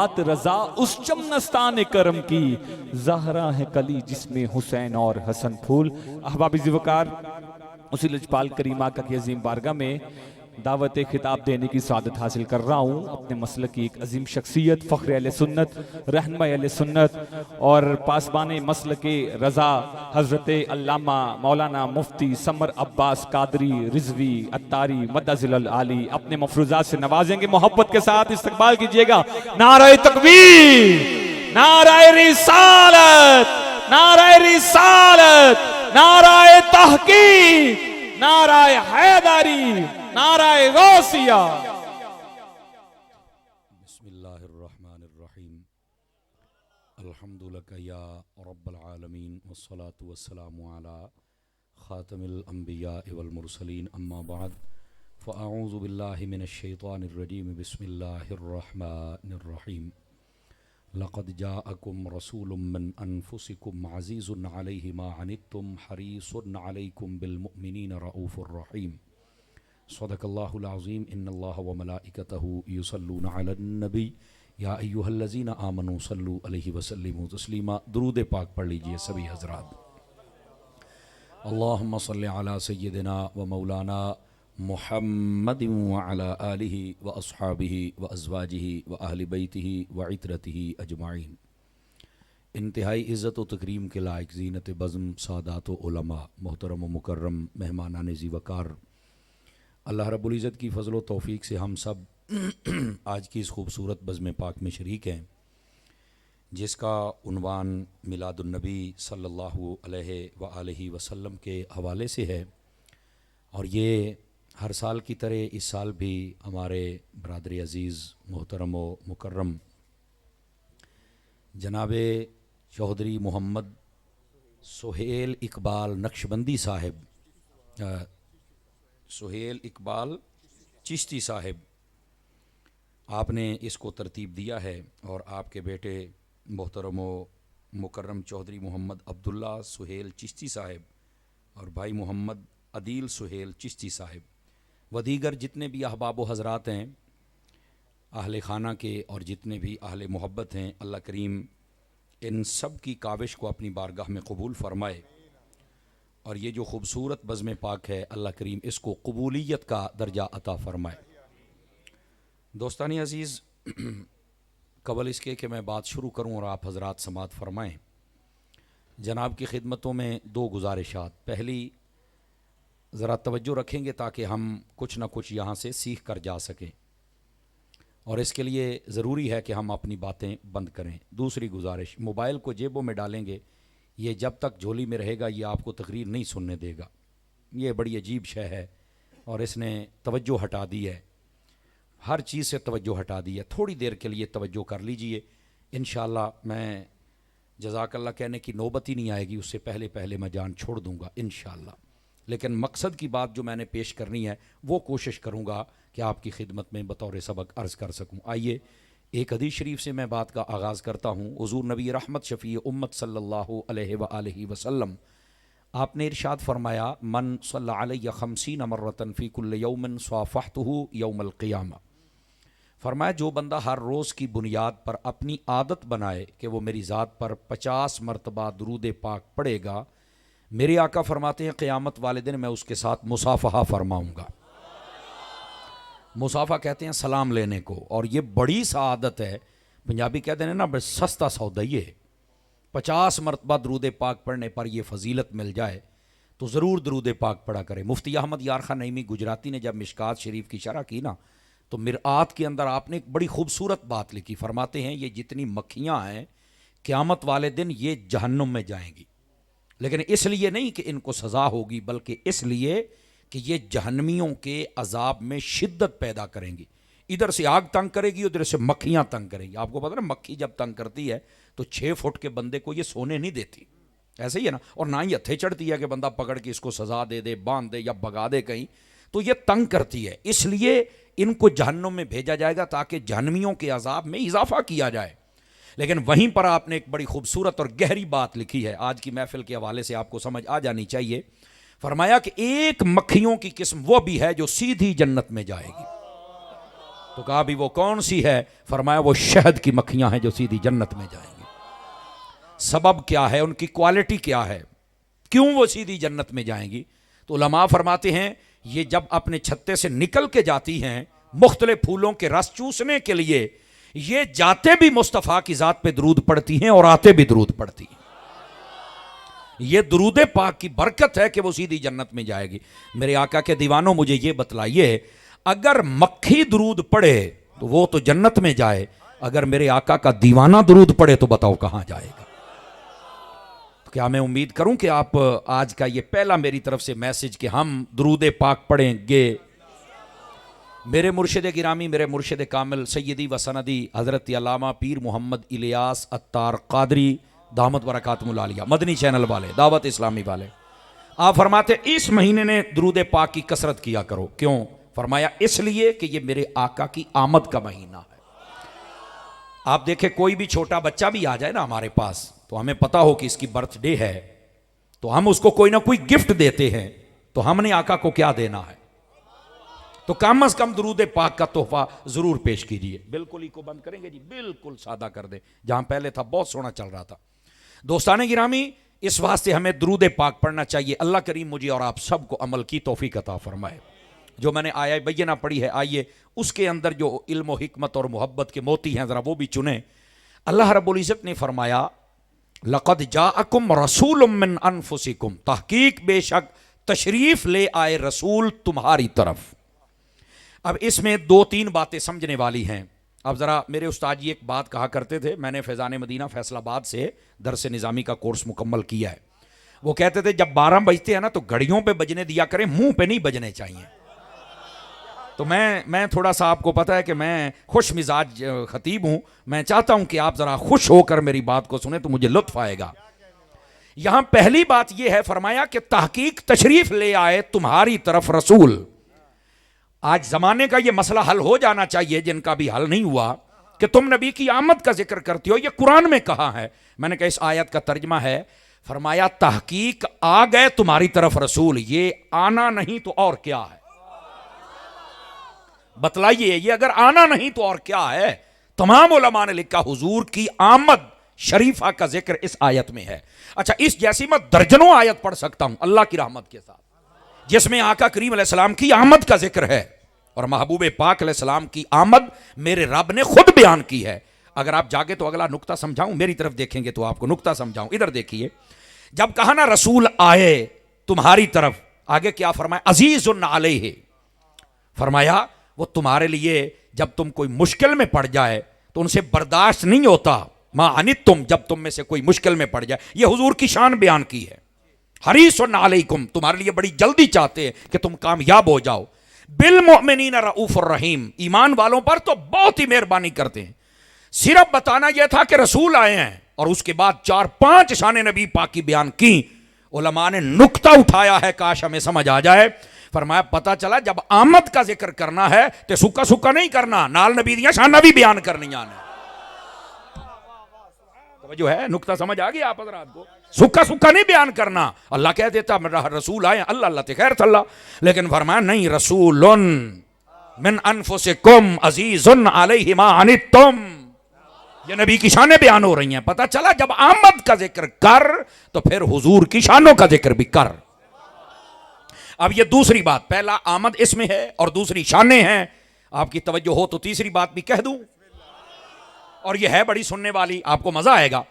रजा उस चमनस्तान करम की, ज़हरा है कली जिसमें हुसैन और हसन फूल। अहबाब ज़िवकार, उसी लजपाल करीमा का की अजीम बारगाह में दावत खिताब देने की सादत हासिल कर रहा हूँ। अपने मसल की एक अजीम शख्सियत, फ़ख्र अहले सुन्नत, रहनुमा अहले सुन्नत और पासबान मसल के रज़ा हज़रत अल्लामा मौलाना मुफ्ती समर अब्बास कादरी रिजवी अत्तारी मद्दज़िल आली अपने मफरूज़ात से नवाजेंगे। मोहब्बत के साथ इस्तकबाल कीजिएगा। नारे तकबीर, नारे रिसालत, नारे रिसालत, नाराए तहकीक, नाराए हैदरी, नाराए गौसिया। बिस्मिल्लाहिर्रहमानिर्रहीम। अल्हम्दुलिल्लाह या रब्बल आलमीन वस्सलातु वस्सलामु अला खातमिल अंबिया वल मुरसलीन अम्मा बाद फ़अऊज़ु बिल्लाहि मिनश शैतानिर रजीम। बिस्मिल्लाहिर्रहमानिर्रहीम। लक़द जाअकुम रसूलुम मिन अनफुसिकुम अज़ीज़ुन अलैहि मा अनित्तुम हरीसुन अलैकुम बिल मुमिनीन रऊफ़ुर रहीम। सदक़ल्लाहुल अज़ीम। इन्नल्लाह व मलाइकतहु युसल्लूना अलन नबी या अय्युहल्लज़ीना आमनू सल्लू अलैहि वसल्लिमू तस्लीमा। दुरूद पाक पढ़ लीजिए सभी हज़रात। अल्लाहुम्मा सल्लि अला सय्यिदिना व मौलाना मुहम्मदिन व अला आलिहि व अस्हाबिहि व अज़वाजिहि व अहलि बैतिहि व इतरतिहि अजमाइन। इंतहाई इज़्ज़त व तकरीम के लायक ज़ीनत बज़्म सादात व उलमा, मोहतरम व मुकर्रम मेहमानान ज़ीवकार, अल्लाह रब्बुल इज़्ज़त की फ़ज़ल व तौफ़ीक़ से हम सब आज की इस खूबसूरत बज़्म पाक में शरीक हैं, जिसका उन्वान मिलादुन्नबी सल्लल्लाहु अलैहि व आलिहि वसल्लम के हवाले से है। और ये हर साल की तरह इस साल भी हमारे बरादर अज़ीज़ मोहतरम व मुकर्रम जनाब चौधरी मोहम्मद सुहेल इकबाल नक्शबंदी साहिब, सुहेल इकबाल चिश्ती साहिब, आपने इसको तरतीब दिया है। और आपके बेटे मोहतरम व मुकर्रम चौधरी मोहम्मद अब्दुल्ला सुहेल चिश्ती साहिब और भाई मोहम्मद अदील सुहेल चिश्ती साहिब व दीगर जितने भी अहबाब व हज़रात हैं अहले खाना के और जितने भी अहले मोहब्बत हैं, अल्लाह करीम इन सब की काविश को अपनी बारगाह में कबूल फ़रमाए। और ये जो ख़ूबसूरत बज़्म पाक है, अल्लाह करीम इसको कबूलियत का दर्जा अता फ़रमाए। दोस्तानी अज़ीज़, कबल इसके कि मैं बात शुरू करूं और आप हज़रात समात फ़रमाएँ, जनाब की खिदमतों में दो गुजारिशात। पहली, ज़रा तवज्जो रखेंगे ताकि हम कुछ ना कुछ यहाँ से सीख कर जा सकें, और इसके लिए ज़रूरी है कि हम अपनी बातें बंद करें। दूसरी गुजारिश, मोबाइल को जेबों में डालेंगे, ये जब तक झोली में रहेगा ये आपको तकरीर नहीं सुनने देगा। ये बड़ी अजीब शय है और इसने तवज्जो हटा दी है, हर चीज़ से तवज्जो हटा दी है। थोड़ी देर के लिए तवज्जो कर लीजिए, इंशाअल्लाह मैं जज़ाकल्लाह कहने की नौबत ही नहीं आएगी, उससे पहले पहले मैं जान छोड़ दूँगा इंशाअल्लाह। लेकिन मकसद की बात जो मैंने पेश करनी है वो कोशिश करूँगा कि आपकी खिदमत में बतौर सबक अर्ज़ कर सकूँ। आइए एक हदीस शरीफ से मैं बात का आगाज़ करता हूँ। हुज़ूर नबी रहमत शफ़ी उम्मत सल्लल्लाहु अलैहि व आलिहि वसल्लम, आपने इरशाद फरमाया, मन सल्ला अलैया खमसीन मर्रतन फ़ी कुल्लि यौमिन स्वाफ़हतुहु यौमल क़ियामा। फरमाया, जो बंदा हर रोज़ की बुनियाद पर अपनी आदत बनाए कि वो मेरी ज़ात पर 50 मरतबा दुरूद पाक पढ़ेगा, मेरे आका फरमाते हैं क़यामत वाले दिन मैं उसके साथ मुसाफ़हा फरमाऊँगा। मुसाफ़ा कहते हैं सलाम लेने को, और ये बड़ी सआदत है। पंजाबी कहते हैं ना, बस सस्ता सौदा ये 50 मरतबा दरूद पाक पढ़ने पर यह फ़जीलत मिल जाए तो ज़रूर दरूद पाक पढ़ा करें। मुफ्ती अहमद यार खान नईमी गुजराती ने जब मिशकात शरीफ की शरह की ना, तो मिरआत के अंदर आपने एक बड़ी खूबसूरत बात लिखी। फरमाते हैं, ये जितनी मक्खियाँ हैं क़यामत वाले दिन ये जहन्नुम में जाएंगी, लेकिन इसलिए नहीं कि इनको सज़ा होगी, बल्कि इसलिए कि ये जहन्नमियों के अजाब में शिद्दत पैदा करेंगी। इधर से आग तंग करेगी, उधर से मक्खियाँ तंग करेंगी। आपको पता ना, मक्खी जब तंग करती है तो 6 फुट के बंदे को ये सोने नहीं देती, ऐसे ही है ना। और ना ही हथे चढ़ती है कि बंदा पकड़ के इसको सज़ा दे दे, बांध दे या भगा दे कहीं, तो ये तंग करती है। इसलिए इनको जहन्नुम में भेजा जाएगा ताकि जहन्नमियों के अजाब में इजाफा किया जाए। लेकिन वहीं पर आपने एक बड़ी खूबसूरत और गहरी बात लिखी है, आज की महफिल के हवाले से आपको समझ आ जानी चाहिए। फरमाया कि एक मक्खियों की किस्म वो भी है जो सीधी जन्नत में जाएगी। तो कहा भी वो कौन सी है? फरमाया वो शहद की मक्खियां हैं जो सीधी जन्नत में जाएंगी। सबब क्या है, उनकी क्वालिटी क्या है, क्यों वो सीधी जन्नत में जाएंगी? तो उलमा फरमाते हैं ये जब अपने छत्ते से निकल के जाती हैं मुख्तलिफ फूलों के रस चूसने के लिए, ये जाते भी मुस्तफ़ा की ज़ात पे दरूद पढ़ती हैं और आते भी दरूद पढ़ती हैं। ये दरूद पाक की बरकत है कि वो सीधी जन्नत में जाएगी। मेरे आका के दीवानों, मुझे ये बतलाइए, अगर मक्खी दरूद पढ़े तो वो तो जन्नत में जाए, अगर मेरे आका का दीवाना दरूद पढ़े तो बताओ कहां जाएगा? तो क्या मैं उम्मीद करूं कि आप आज का ये पहला मेरी तरफ से मैसेज कि हम दरूद पाक पढ़ेंगे। मेरे मुर्शिद गिरामी, मेरे मुर्शिद कामिल सैयदी व सनदी हज़रत अल्लामा पीर मोहम्मद इलियास अत्तार क़ादरी दामत बरकातुहुल आलिया, मदनी चैनल वाले, दावत इस्लामी वाले, आप फरमाते इस महीने ने दरूद पाक की कसरत किया करो। क्यों? फरमाया इसलिए कि ये मेरे आका की आमद का महीना है। आप देखें, कोई भी छोटा बच्चा भी आ जाए ना हमारे पास, तो हमें पता हो कि इसकी बर्थडे है, तो हम उसको कोई ना कोई गिफ्ट देते हैं। तो हमने आका को क्या देना है? तो कम अज कम दरूद पाक का तोहफा जरूर पेश कीजिए। बिल्कुल ही को बंद करेंगे जी, बिल्कुल सादा कर दे, जहां पहले था बहुत सोना चल रहा था। दोस्ताने गिरामी, इस वास्ते हमें दरूद पाक पढ़ना चाहिए। अल्लाह करीम मुझे और आप सबको अमल की तौफीक अता फरमाए। जो मैंने आया बैयना पढ़ी है, आइए उसके अंदर जो इल्म हिकमत और मोहब्बत के मोती हैं ज़रा वो भी चुने। अल्लाह रब्बुल इज़्ज़त ने फरमाया लक़द जाअकुम रसूलुम मिन अनफुसिकुम, तहकीक बेशक तशरीफ ले आए रसूल तुम्हारी तरफ। अब इसमें दो तीन बातें समझने वाली हैं। अब ज़रा मेरे उस्ताद जी एक बात कहा करते थे, मैंने फैज़ान मदीना फैसलाबाद से दरस निज़ामी का कोर्स मुकम्मल किया है। वो कहते थे जब 12 बजते हैं ना तो घड़ियों पे बजने दिया करें, मुंह पे नहीं बजने चाहिए। तो मैं थोड़ा सा, आपको पता है कि मैं खुश मिजाज खतीब हूँ, मैं चाहता हूँ कि आप ज़रा खुश होकर मेरी बात को सुने तो मुझे लुत्फ़ आएगा। यहाँ पहली बात यह है, फरमाया कि तहकीक तशरीफ़ ले आए तुम्हारी तरफ रसूल। आज ज़माने का ये मसला हल हो जाना चाहिए, जिनका भी हल नहीं हुआ, कि तुम नबी की आमद का जिक्र करती हो, ये कुरान में कहा है। मैंने कहा इस आयत का तर्जमा है, फरमाया तहकीक आ गए तुम्हारी तरफ रसूल। ये आना नहीं तो और क्या है? बतलाइए, ये अगर आना नहीं तो और क्या है? तमाम उलमा ने लिखा हुजूर की आमद शरीफा का जिक्र इस आयत में है। अच्छा, इस जैसी मैं दर्जनों आयत पढ़ सकता हूं अल्लाह की रहमत के साथ, जिसमें आका करीम अलैहिस्सलाम की आमद का जिक्र है और महबूब पाक अलैहिस्सलाम की आमद मेरे रब ने खुद बयान की है। अगर आप जागे तो अगला नुक्ता समझाऊं, मेरी तरफ देखेंगे तो आपको नुक्ता समझाऊं। इधर देखिए, जब कहा ना रसूल आए तुम्हारी तरफ, आगे क्या फरमाया? अजीजुन अलैहि, फरमाया वो तुम्हारे लिए जब तुम कोई मुश्किल में पड़ जाए तो उनसे बर्दाश्त नहीं होता। मा अनित्तुम, जब तुम में से कोई मुश्किल में पड़ जाए, ये हुजूर की शान बयान की है। हरीसुन अलैकुम, तुम्हारे लिए बड़ी जल्दी चाहते हैं कि तुम कामयाब हो जाओ। बिल मुमिनीन रऊफुर रहीम, ईमान वालों पर तो बहुत ही मेहरबानी करते हैं। सिर्फ बताना यह था कि रसूल आए हैं और उसके बाद 4-5 शान नबी पाक की बयान की। उलमा ने नुक्ता उठाया है, काश हमें समझ आ जाए। फरमाया पता चला जब आमद का जिक्र करना है तो सुक्का सुक्का नहीं करना, नाल नबी दियां शाना भी बयान करनियां ने। जो है नुक्ता समझ आ गया आप हज़रात को? सुक्का सुक्का नहीं बयान करना। अल्लाह कह देता रसूल आए, अल्लाह अल्लाह ते खैर तल्ला, लेकिन फरमाया नहीं, रसूलुन मिन अनफुसिकुम अजीजुन अलैहि मा अनित्तुम, ये नबी की शानें बयान हो रही हैं। पता चला जब आमद का जिक्र कर तो फिर हुजूर की शानों का जिक्र भी कर। अब ये दूसरी बात, पहला आमद इसमें है और दूसरी शानें हैं। आपकी तवज्जो हो तो तीसरी बात भी कह दूं, और यह है बड़ी सुनने वाली, आपको मजा आएगा।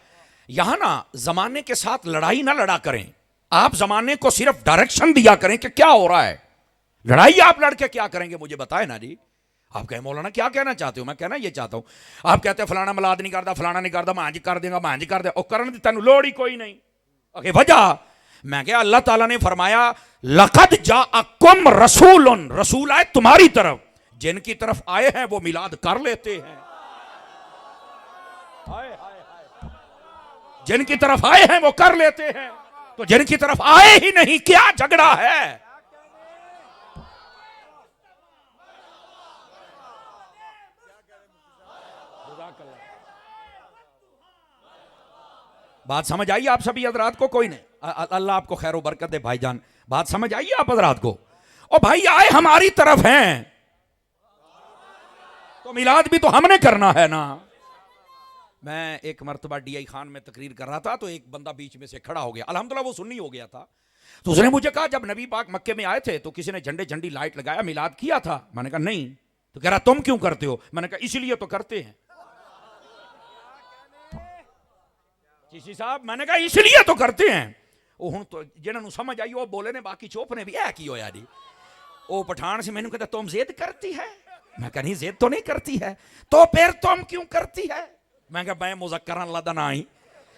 यहां ना जमाने के साथ लड़ाई ना लड़ा करें, आप जमाने को सिर्फ डायरेक्शन दिया करें कि क्या हो रहा है। लड़ाई आप लड़के क्या करेंगे मुझे बताए ना जी। आप कहें मौलाना क्या कहना चाहते हो? मैं कहना ये चाहता हूं, आप कहते हैं फलाना मलाद नहीं करता, फलाना नहीं करता, मांझ कर देगा, मांझ कर दे, और करन दी तेन लोड़ ही कोई नहीं। ओके, वजह मैं क्या, अल्लाह ताला ने फरमाया लक़द जाअकुम रसूलुन, रसूल आए तुम्हारी तरफ, जिनकी तरफ आए हैं वो मिलाद कर लेते हैं। जिनकी तरफ आए हैं वो कर लेते हैं, तो जिनकी तरफ आए ही नहीं क्या झगड़ा है? बात समझ आई आप सभी हजरात को? कोई नहीं, अल्लाह आपको खैर व बरकत दे भाईजान। बात समझ आई आप हजरात को? और भाई आए हमारी तरफ हैं तो मिलाद भी तो हमने करना है ना। मैं एक मरतबा DI खान में तकरीर कर रहा था, तो एक बंदा बीच में से खड़ा हो गया, अल्हम्दुलिल्लाह वो सुन्नी हो गया था। तो उसने मुझे कहा जब नबी पाक मक्के में आए थे तो किसी ने झंडे झंडी लाइट लगाया, मिलाद किया था? मैंने कहा नहीं। तो कह रहा तुम क्यों करते हो? मैंने कहा इसलिए तो करते हैं चिश्ती साहब, मैंने कहा इसलिए तो करते हैं। ਉਹ ਹੁਣ तो जिन्होंने समझ आई वो बोले ने, बाकी चुप ने भी है की होया जी। वो पठान से मैंने कहता तुम जिद करती है? मैं कहा नहीं जिद तो नहीं करती है। तो फिर तुम क्यों करती है? मैं कहा मैं मुज़क्कर अल्लाह ना आई,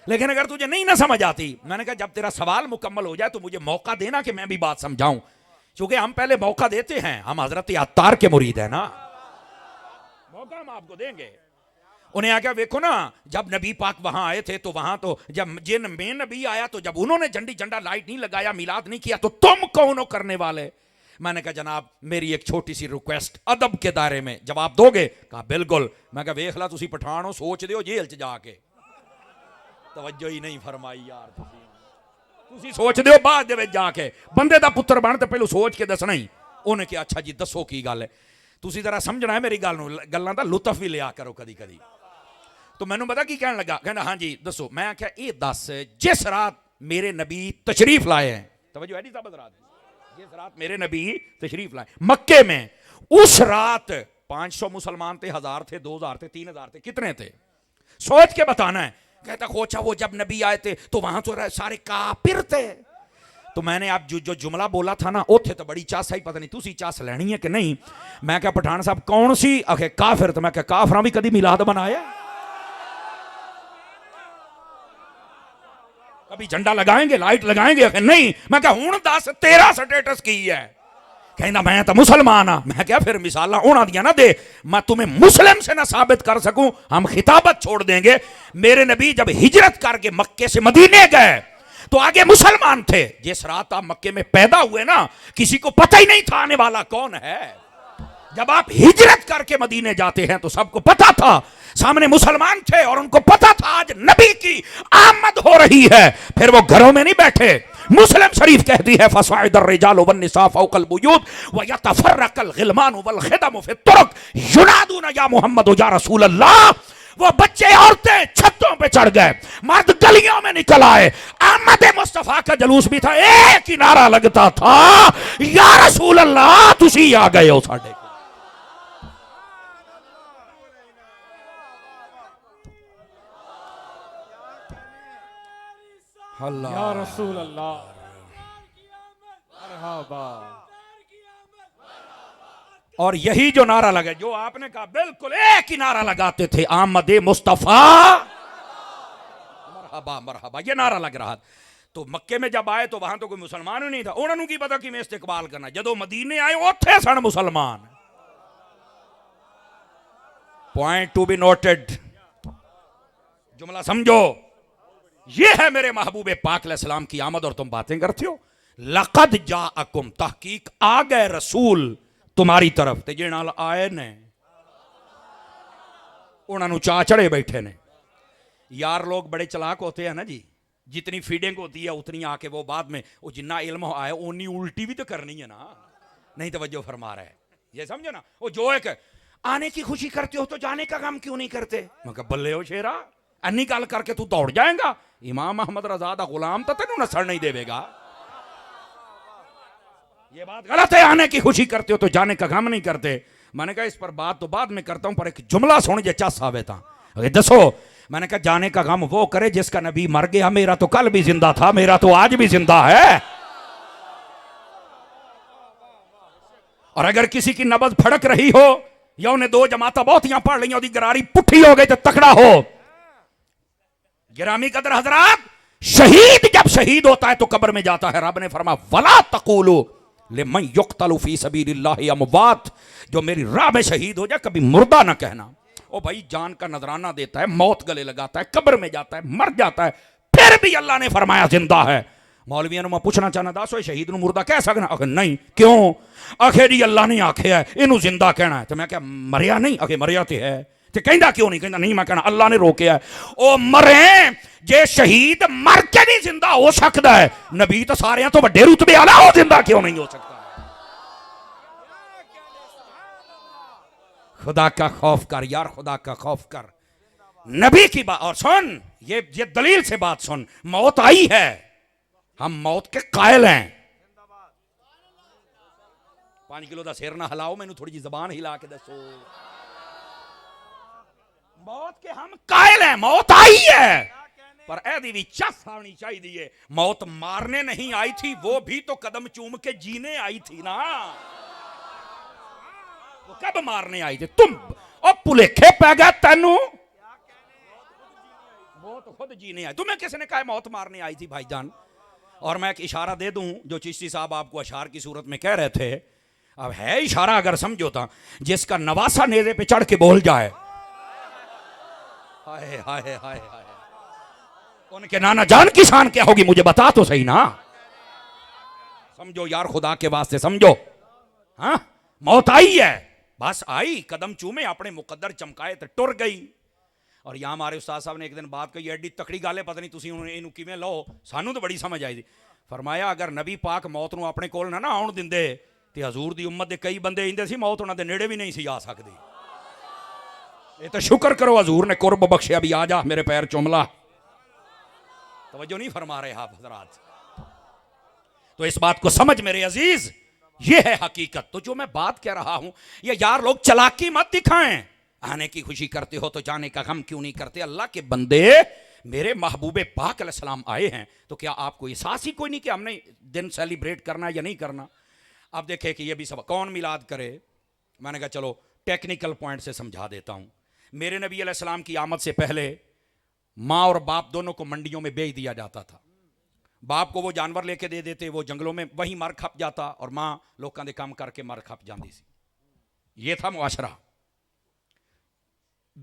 लेकिन अगर तुझे नहीं ना समझ आती, मैंने कहा जब तेरा सवाल मुकम्मल हो जाए तो मुझे मौका देना कि मैं भी बात समझाऊं, क्योंकि हम पहले मौका देते हैं, हम हजरत अत्तार के मुरीद है ना, मौका हम आपको देंगे। उन्हें आगे देखो ना, जब नबी पाक वहां आए थे तो वहां तो जब जिन में नबी आया तो जब उन्होंने झंडी झंडा लाइट नहीं लगाया, मिलाद नहीं किया, तो तुम कौन हो करने वाले? मैंने कहा जनाब मेरी एक छोटी सी रिक्वेस्ट अदब के दायरे में जवाब दोगे? कहा बिल्कुल। मैं कहा वेख ला तुसी पठान हो, सोच दो जेल च जाके, तवज्जो ही नहीं फरमाई यार। तुसी सोच दो बाद दे विच जाके बंदे दा पुत्र बन ते पहलू सोच के दसना ही। उन्हें कहा अच्छा जी दसो की गल है। तुसी जरा समझना है मेरी गल नूं, गल्लां दा लुत्फ भी लिया करो कदी कदी। तो मैनू पता की कहन लगा, कहना हाँ जी दसो। मैं आख्या ये दस जिस रात मेरे नबी तशरीफ लाए हैं, तवज्जो है नहीं साहब रात, जिस रात मेरे नबी तशरीफ लाए मक्के में, उस रात 500 मुसलमान थे, 1000 थे, 2000 थे, 3000 थे, कितने थे? सोच के बताना है। कहता खोचा वो जब नबी आए थे तो वहां तो सारे काफिर थे। तो मैंने आप जो जुमला बोला था ना, ओथे तो बड़ी चास आई, पता नहीं तुसी चास लेनी है कि नहीं। मैं क्या पठान साहब कौन सी? आखे काफिर। तो मैं क्या काफिर भी कदी मिलाद बनाया? कभी झंडा लगाएंगे, लाइट लगाएंगे? आखे नहीं। मैं क्या हूं दस तेरा स्टेटस की है? कहना मैं तो मुसलमान हाँ। मैं क्या फिर मिसाला उन्होंने दिया ना दे, मैं तुम्हें मुस्लिम से ना साबित कर सकूं, हम खिताबत छोड़ देंगे। मेरे नबी जब हिजरत करके मक्के से मदीने गए तो आगे मुसलमान थे। जिस रात आप मक्के में पैदा हुए ना, किसी को पता ही नहीं था आने वाला कौन है। जब आप हिजरत करके मदीने जाते हैं तो सबको पता था सामने मुसलमान थे और उनको पता था आज नबी की आमद हो रही है। फिर वो घरों में नहीं बैठे। मुस्लिम शरीफ कहती है फसाइदर रिजालु वन निसा फौकल बुयूत व यतफर्रकल गिलमानु वल खिदमु फि तुरुक युनादूना या मुहम्मद या रसूल अल्लाह। वो बच्चे औरतें छतों पे चढ़ गए, मर्द गलियों में निकल आए। अहमद मुस्तफा का जलूस भी था, एक ही नारा लगता था या रसूल अल्लाह तुसी आ गए हो साडे। या रसूल अल्लाह, मरहबा। और यही जो नारा लगा जो आपने कहा, बिल्कुल एक ही नारा लगाते थे, आमद मुस्तफा मरहबा मरहबा, ये नारा लग रहा। तो मक्के में जब आए तो वहां तो कोई मुसलमान ही नहीं था। उन्होंने की पता कि मैं इस्तेकबाल करना। जदों मदीने आए उथे सन मुसलमान। पॉइंट टू बी नोटेड, जुमला समझो। ये है मेरे महबूबे पाक अलैहिस्सलाम की आमद और तुम बातें करते हो। लक़द जाअकुम, तहकीक आ गए रसूल तुम्हारी तरफ। ते जे नाल आए ने उन्होंने चा चढ़े बैठे ने। यार लोग बड़े चलाक होते हैं ना जी, जितनी फीडिंग होती है उतनी आके वो बाद में वो जिन्ना इल्म आए उन्नी उल्टी भी तो करनी है ना। नहीं तवज्जो फरमा रहा है, ये समझो ना। वो जो एक आने की खुशी करते हो तो जाने का काम क्यों नहीं करते? मैं कहा बल्ले हो शेरा, अन्नी गल करके तू दौड़ जाएगा। इमाम अहमद रजा दा गुलाम तो तेनू नसण नहीं देवेगा। ये बात गलत है। आने की खुशी करते हो तो जाने का काम नहीं करते। मैंने कहा इस पर बात तो बाद में करता हूं, पर एक जुमला सुन जे चस आवे ता दसो। मैंने कहा जाने का गम वो करे जिसका नबी मर गया। मेरा तो कल भी जिंदा था, मेरा तो आज भी जिंदा है। और अगर किसी की नबज फड़क रही हो या उन्हें दो जमाता बहुत यहां पढ़ ली, गरारी पुट्ठी हो गई तो तकड़ा हो। गिरामी कदर हजरात, शहीद जब शहीद होता है तो कब्र में जाता है। रब ने फरमा वला तकूलू लिमन युक्तलु फी सबीलिल्लाहि अमवात, जो मेरी राह में शहीद हो जाए कभी मुर्दा ना कहना। ओ भाई जान का नजराना देता है, मौत गले लगाता है, कब्र में जाता है, मर जाता है, फिर भी अल्लाह ने फरमाया जिंदा है। मौलवियों मैं पूछना चाहना दस शहीद नूं मुर्दा कह सकना? आखे नहीं। क्यों? आखे जी अल्लाह ने आखे है इनू जिंदा कहना है। तो मैं क्या मरिया नहीं? आखे मरिया तो है। तो कहता क्यों नहीं? कहता नहीं मैं कहना अल्लाह ने रोकया है। ओ मरे जे शहीद मर के नहीं जिंदा हो सकता है, नबी तो सारे तो बड़े रुतबे वाला, हो जिंदा क्यों नहीं हो सकता? खुदा का खौफ कर यार, खुदा का खौफ कर। नबी की बात, और सुन ये दलील से बात सुन, मौत आई है, हम मौत के कायल हैं। 5 किलो का सिर ना हिलाओ, मैनू थोड़ी जी जबान हिला के दसो। मौत के हम कायल हैं, मौत आई है, पर ऐदी भी चस आनी चाहिए। मौत मारने नहीं आई थी, वो भी तो कदम चूम के जीने आई थी ना। वो कब मारने आई थी? तुम और पुलेखे पै गया तेनू, मौत खुद जीने आई। तुम्हें किसने कहा मौत मारने आई थी भाईजान? और मैं एक इशारा दे दूं, जो चिश्ती साहब आपको अशार की सूरत में कह रहे थे, अब है इशारा, अगर समझो तो, जिसका नवासा नेज़े पे चढ़ के बोल जाए, हाय हाय हाय हाय, उनके नाना जान की शान क्या होगी मुझे बता तो सही ना। समझो यार, खुदा के वास्ते समझो। हाँ, मौत आई है, बस आई, कदम चूमे, अपने मुकद्दर चमकाए तो टुर गई। और यहां हमारे उस्ताद साहब ने एक दिन बात कही, एडी तकड़ी गल है, पता नहीं तुसीं इहनूं किवें लो, सानू तो बड़ी समझ आई थी। फरमाया अगर नबी पाक मौत नूं अपने कोल ना आउण दिंदे ते हजूर दी उम्मत दे कई बंदे इंदे सी, मौत उन्हां दे नेड़े भी नहीं सी आ सकदी। ये तो शुक्र करो हजूर ने कुर्ब बख्शिया, भी आ जा मेरे पैर चुमला। तवज्जो नहीं फरमा रहे आप हजरात? तो इस बात को समझ मेरे अजीज, ये है हकीकत। तो जो मैं बात कह रहा हूं, ये यार लोग चालाकी मत दिखाएं। आने की खुशी करते हो तो जाने का गम क्यों नहीं करते? अल्लाह के बंदे, मेरे महबूबे पाक अलैहिस्सलाम आए हैं, तो क्या आपको एहसास ही कोई नहीं कि हमने दिन सेलिब्रेट करना या नहीं करना? अब देखें कि ये भी सब कौन मिलाद करे। मैंने कहा चलो टेक्निकल पॉइंट से समझा देता हूं। मेरे नबी अलैहिस्सलाम की आमद से पहले माँ और बाप दोनों को मंडियों में बेच दिया जाता था। बाप को वो जानवर लेके दे देते, वो जंगलों में वहीं मर खप जाता, और माँ लोगों के काम करके मर खप जाती सी। ये था मुआशरा।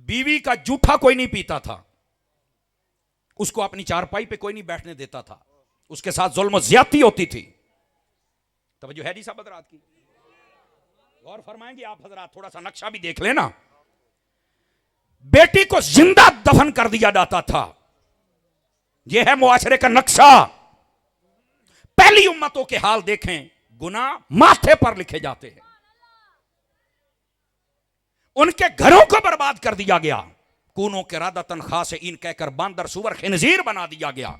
बीवी का जूठा कोई नहीं पीता था, उसको अपनी चारपाई पे कोई नहीं बैठने देता था, उसके साथ जुल्म ज्यादती होती थी। तवज्जो है जी साहब हजरात की? गौर फरमाएंगे आप हजरात? थोड़ा सा नक्शा भी देख लेना। बेटी को जिंदा दफन कर दिया जाता था। यह है मुआशरे का नक्शा। पहली उम्मतों के हाल देखें, गुनाह माथे पर लिखे जाते हैं। उनके घरों को बर्बाद कर दिया गया। कूनों के रादा तनख्वाह से इन कहकर बांदर सुवर खिनजीर बना दिया गया।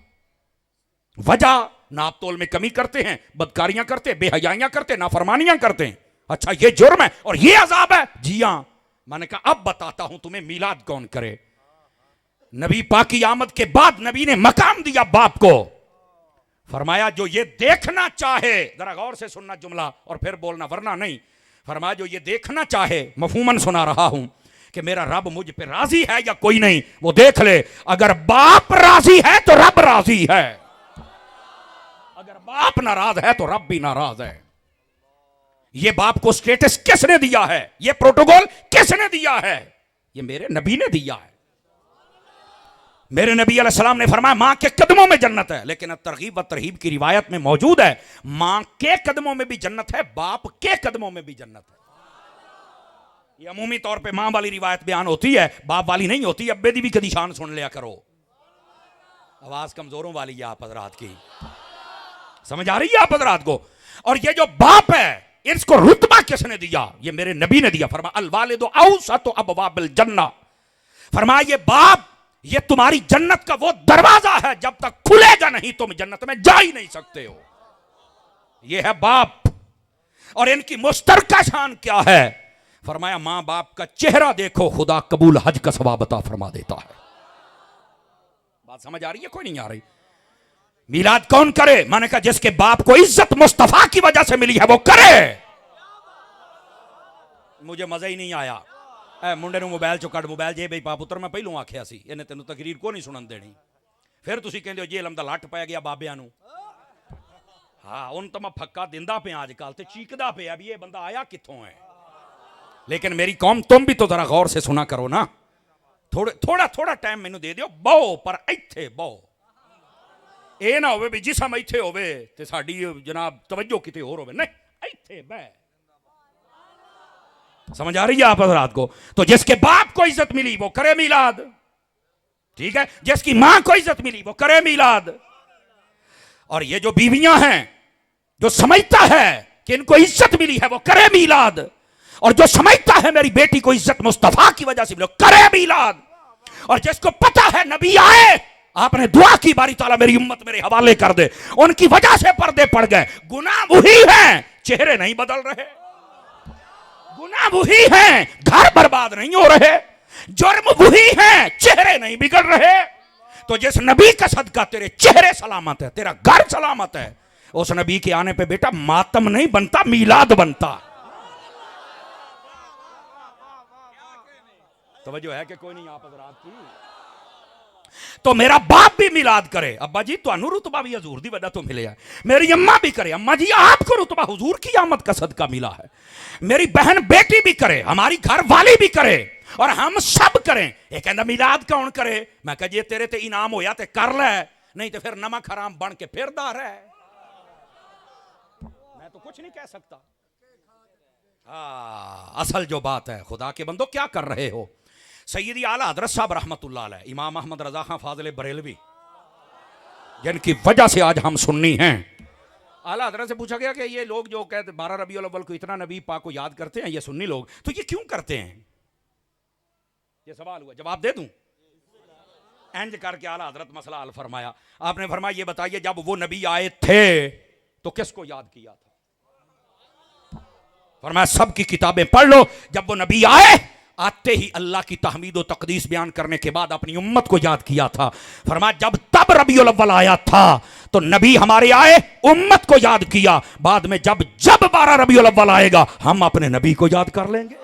वजह, नाप तोल में कमी करते हैं, बदकारियां करते, बेहयाइयां करते, नाफरमानियां करते हैं। अच्छा ये जुर्म है और ये अजाब है? जी हां। मैंने कहा अब बताता हूं तुम्हें मिलाद कौन करे। नबी पाक की आमद के बाद नबी ने मकाम दिया बाप को। फरमाया जो ये देखना चाहे, जरा गौर से सुनना जुमला और फिर बोलना वरना नहीं। फरमाया जो ये देखना चाहे, मफहूमन सुना रहा हूं, कि मेरा रब मुझ पे राजी है या कोई नहीं, वो देख ले। अगर बाप राजी है तो रब राजी है, अगर बाप नाराज है तो रब भी नाराज है। ये बाप को स्टेटस किसने दिया है? ये प्रोटोकॉल किसने दिया है? ये मेरे नबी ने दिया है। मेरे नबी अलैहिस्सलाम ने फरमाया मां के कदमों में जन्नत है। लेकिन तरगीब व तरहीब की रिवायत में मौजूद है, मां के कदमों में भी जन्नत है, बाप के कदमों में भी जन्नत है। ये अमूमी तौर पे मां वाली रिवायत बयान होती है, बाप वाली नहीं होती। अब्बे दी भी कदी शान सुन लिया करो। आवाज कमजोरों वाली है आप हजरात की, समझ आ रही है आप हजरात को? और ये जो बाप है, इसको रुतबा किसने दिया? ये मेरे नबी ने दिया। फरमाया अल वालिदु औसतु अबवाबिल जन्नह। फरमाया ये बाप, ये तुम्हारी जन्नत का वो दरवाजा है, जब तक खुलेगा नहीं तुम जन्नत में जा ही नहीं सकते हो। ये है बाप। और इनकी मुश्तरका शान क्या है? फरमाया मां बाप का चेहरा देखो, खुदा कबूल हज का सवाब अता फरमा देता है। बात समझ आ रही है? कोई नहीं आ रही? मिलाद कौन करे? मैंने कहा जिसके बाप को इज्जत मुस्तफा की वजह से मिली है वो करे। मुझे मजा ही नहीं आया। मुंडे ਨੂੰ मोबाइल चो कट, मोबाइल जे बई पा पुत्र मैं पहलों आख्या सी, इन्हें तेन तकरीर को नहीं सुनन देनी। फिर तुसी कहंदे हो जेलम दा लट पै गया बाबियां नू। हाँ उन तो मैं फक्का दिंदा पे आजकल ते चीकदा पे भी ये बंदा आया कित्थों है। लेकिन मेरी कौम तुम भी तो जरा गौर से सुना करो ना। थोड़ा टाइम मैनू दे दियो, बहो पर इत्थे बहो। ਇਹ ना होवे भी जिसम इत्थे होवे ते साडी जनाब तवज्जो किते होर होवे, नहीं इत्थे बह। समझ आ रही है आप हजरात को? तो जिसके बाप को इज्जत मिली वो करे मिलाद, ठीक है? जिसकी मां को इज्जत मिली वो करे मिलाद। और ये जो बीवियां हैं, जो समझता है कि इनको इज्जत मिली है वो करे मिलाद। और जो समझता है मेरी बेटी को इज्जत मुस्तफा की वजह से मिले करे मीलाद, और जिसको पता है नबी आए, आपने दुआ की बारी ताला मेरी उम्मत मेरे हवाले कर दे, उनकी वजह से पर्दे पड़ गए। गुनाह वही हैं, चेहरे नहीं बदल रहे, गुनाह वही हैं, घर बर्बाद नहीं हो रहे, जुर्म वही हैं, चेहरे नहीं बिगड़ रहे। तो जिस नबी का सदका तेरे चेहरे सलामत है, तेरा घर सलामत है, उस नबी के आने पे बेटा मातम नहीं बनता, मीलाद बनता। तवज्जो है कि कोई नहीं आप हज़रात की? तो मेरा बाप भी मिलाद करे, अब्बा जी तुहानू रुतबा भी हजूर दी वजह तो मिले है, मेरी अम्मा भी करे, अम्मा जी आपको रुतबा हुजूर की आमद का सदका मिला है, मेरी बहन बेटी भी करे, हमारी घर वाली भी करे, और हम सब करें। ये कहना मिलाद कौन करे? मैं कह जे तेरे ते इनाम होया ते कर ले, नहीं तो फिर नमक हराम बन के फिरदा रहे। मैं तो कुछ नहीं कह सकता। असल जो बात है, खुदा के बंदो क्या कर रहे हो? सैयदी आला हज़रत साहब रहमतुल्लाह अलैह, इमाम अहमद रजा खां फाज़िल बरेलवी, जिनकी वजह से आज हम सुन्नी हैं, आला हज़रत से पूछा गया कि ये लोग जो कहते 12 रबीउल अव्वल को इतना नबी पाक को याद करते हैं, ये सुन्नी लोग, तो ये क्यों करते हैं? ये सवाल हुआ, जवाब दे दूं? इंज करके आला हज़रत मसला हल फरमाया। आपने फरमाया ये बताइए, जब वो नबी आए थे तो किसको याद किया था? फरमाया सब की किताबें पढ़ लो, जब वो नबी आए आते ही अल्लाह की तहमीद व तकदीस बयान करने के बाद अपनी उम्मत को याद किया था। फरमाया जब तब रबीउल अव्वल आया था तो नबी हमारे आए, उम्मत को याद किया, बाद में जब 12 रबीउल अव्वल आएगा हम अपने नबी को याद कर लेंगे।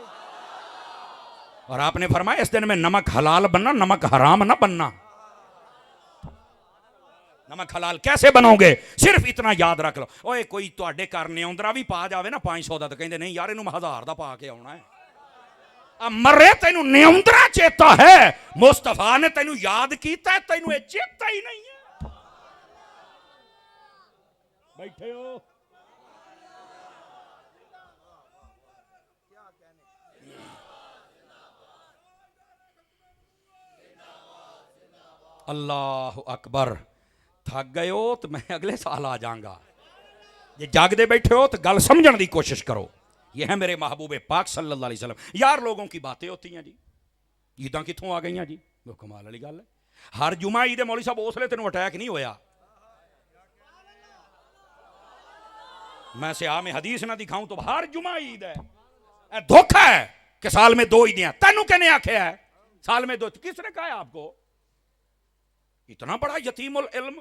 और आपने फरमाया इस दिन में नमक हलाल बनना, नमक हराम ना बनना। नमक हलाल कैसे बनोगे? सिर्फ इतना याद रख लो, ओए कोई तुहाडे घर न्योंदरा भी पा जावे ना 500 का, तो कहते नहीं यार इन्हू 1000 का पा के आना है। मरे तेनू न्योंदरा चेता है, मुस्तफा ने तेनू याद किया, तेनू ये चेता ही नहीं है। बैठे हो अल्लाह अकबर। थक गए हो तो मैं अगले साल आ जाऊंगा, जे जागदे बैठे हो तो गल समझने की कोशिश करो। ये है मेरे महबूबे पाक सल्लल्लाहु अलैहि वसल्लम। यार लोगों की बातें होती हैं जी, ईदां कित्थों आ गई जी, वो कमाल वाली गल है। हर जुमा ईद मौली साहब उसले तेन अटैक नहीं होया, मैं सियाह में हदीस ना दिखाऊं तो हर जुमा ईद है। धोखा है कि साल में 2 ईदें, तेनू कहने आखे है साल में 2? किसने कहा है आपको? इतना बड़ा यतीमुल इल्म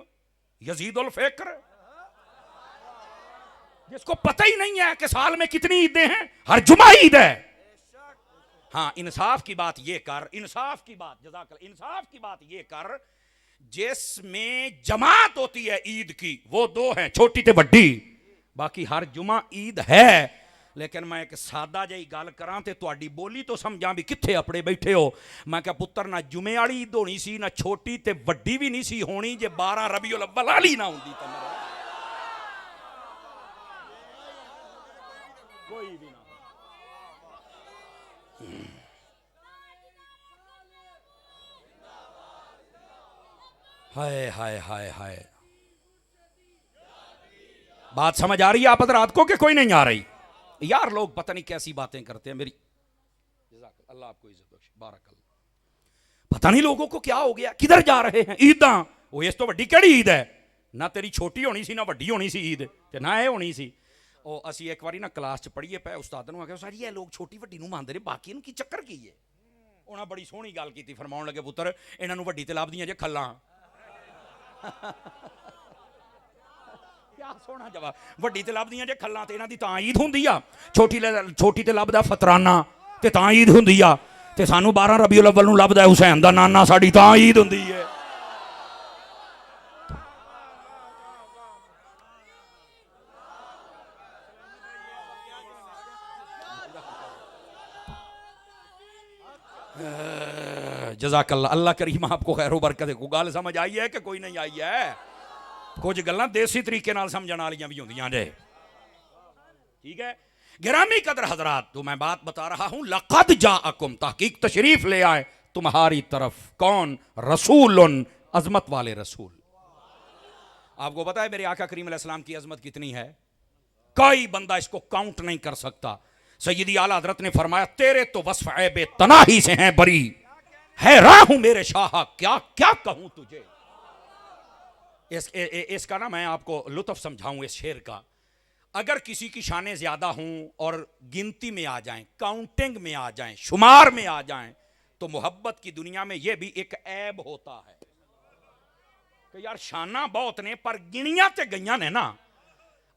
यजीदुल फिक्र, जिसको पता ही नहीं है कि साल में कितनी ईदें हैं, हर जुमा ईद है। हाँ इंसाफ की बात ये कर, इंसाफ की बात, जज़ाकल्लाह, इंसाफ की बात ये कर, जिसमें जमात होती है ईद की वो 2 हैं, छोटी ते बड़ी, बाकी हर जुमा ईद है। लेकिन मैं एक सादा जी गल करा तो तुहाडी बोली तो समझा भी कित्थे अपने बैठे हो। मैं क्या पुत्र ना जुमे वाली ईद होनी सी, ना छोटी ते वड्डी भी नहीं सी होनी, जे 12 रबीउल अव्वल वाली ना होंदी तो मेरा कोई भी ना। हाय हाय हाय हाय, बात समझ आ रही है आप हज़रात को कि कोई नहीं आ रही? यार लोग पता नहीं कैसी बातें करते हैं। मेरी अल्लाह आपको इज्जत बख्शे, बारकल्लाह। पता नहीं लोगों को क्या हो गया, किधर जा रहे हैं? ईदां वो इस तो वड्डी केड़ी ईद है? ना तेरी छोटी होनी सी, ना वड्डी होनी सी ईद, ते ना ये होनी सी। ਉਹ ਅਸੀਂ ਇੱਕ ਵਾਰੀ ਨਾ ਕਲਾਸ 'ਚ ਪੜ੍ਹੀਏ ਪਏ, ਉਸਤਾਦ ਨੂੰ ਆਖਿਆ ਸਰ ਇਹ ਲੋਕ ਛੋਟੀ ਵੱਡੀ ਨੂੰ ਮੰਨਦੇ ਨੇ, ਬਾਕੀ ਨੂੰ ਕੀ ਚੱਕਰ ਕੀ ਹੈ? ਉਹਨਾਂ ਬੜੀ ਸੋਹਣੀ ਗੱਲ ਕੀਤੀ, ਫਰਮਾਉਣ ਲੱਗੇ ਪੁੱਤਰ ਇਹਨਾਂ ਨੂੰ ਵੱਡੀ ਤੇ ਲੱਭਦੀਆਂ ਜੇ ਖੱਲਾਂ। ਕਿਆ ਸੋਹਣਾ ਜਵਾਬ, ਵੱਡੀ ਤੇ ਲੱਭਦੀਆਂ ਜੇ ਖੱਲਾਂ, ਤੇ ਇਹਨਾਂ ਦੀ ਤਾਂ ਈਦ ਹੁੰਦੀ ਆ। ਛੋਟੀ ਤੇ ਲੱਭਦਾ ਫਤਰਾਨਾ ਤੇ ਤਾਂ ਈਦ ਹੁੰਦੀ ਆ, ਤੇ ਸਾਨੂੰ 12 ਰਬੀਉਲ ਅव्वल ਨੂੰ ਲੱਭਦਾ ਹੁਸੈਨ ਦਾ ਨਾਨਾ, ਸਾਡੀ ਤਾਂ ਈਦ ਹੁੰਦੀ ਹੈ। जज़ाकल्लाह, अल्लाह करीम आपको खैर बरकत है। गल समझ आई है कि कोई नहीं आई है? कुछ गल्लां देसी तरीके नाल समझण वालियां भी होंदियां ने, ठीक है। गिरामी कदर हजरात, तो मैं बात बता रहा हूं, लक़द जाअकुम, तहकीक तशरीफ ले आए तुम्हारी तरफ, कौन? रसूलुन, अजमत वाले रसूल। आपको पता है मेरे आका करीम अलैहिस्सलाम की अजमत कितनी है? कोई बंदा इसको काउंट नहीं कर सकता। सैयदी आला हजरत ने फरमाया तेरे तो वस्फ ऐबे तनाही से हैं बरी, हैरान हूं मेरे शाह क्या क्या कहूं तुझे। इसका ना मैं आपको लुत्फ समझाऊं इस शेर का। अगर किसी की शानें ज्यादा हों और गिनती में आ जाएं, काउंटिंग में आ जाएं, शुमार में आ जाएं, तो मोहब्बत की दुनिया में यह भी एक ऐब होता है कि यार शाना बहुत ने पर गिनिया ते गईयां ने ना।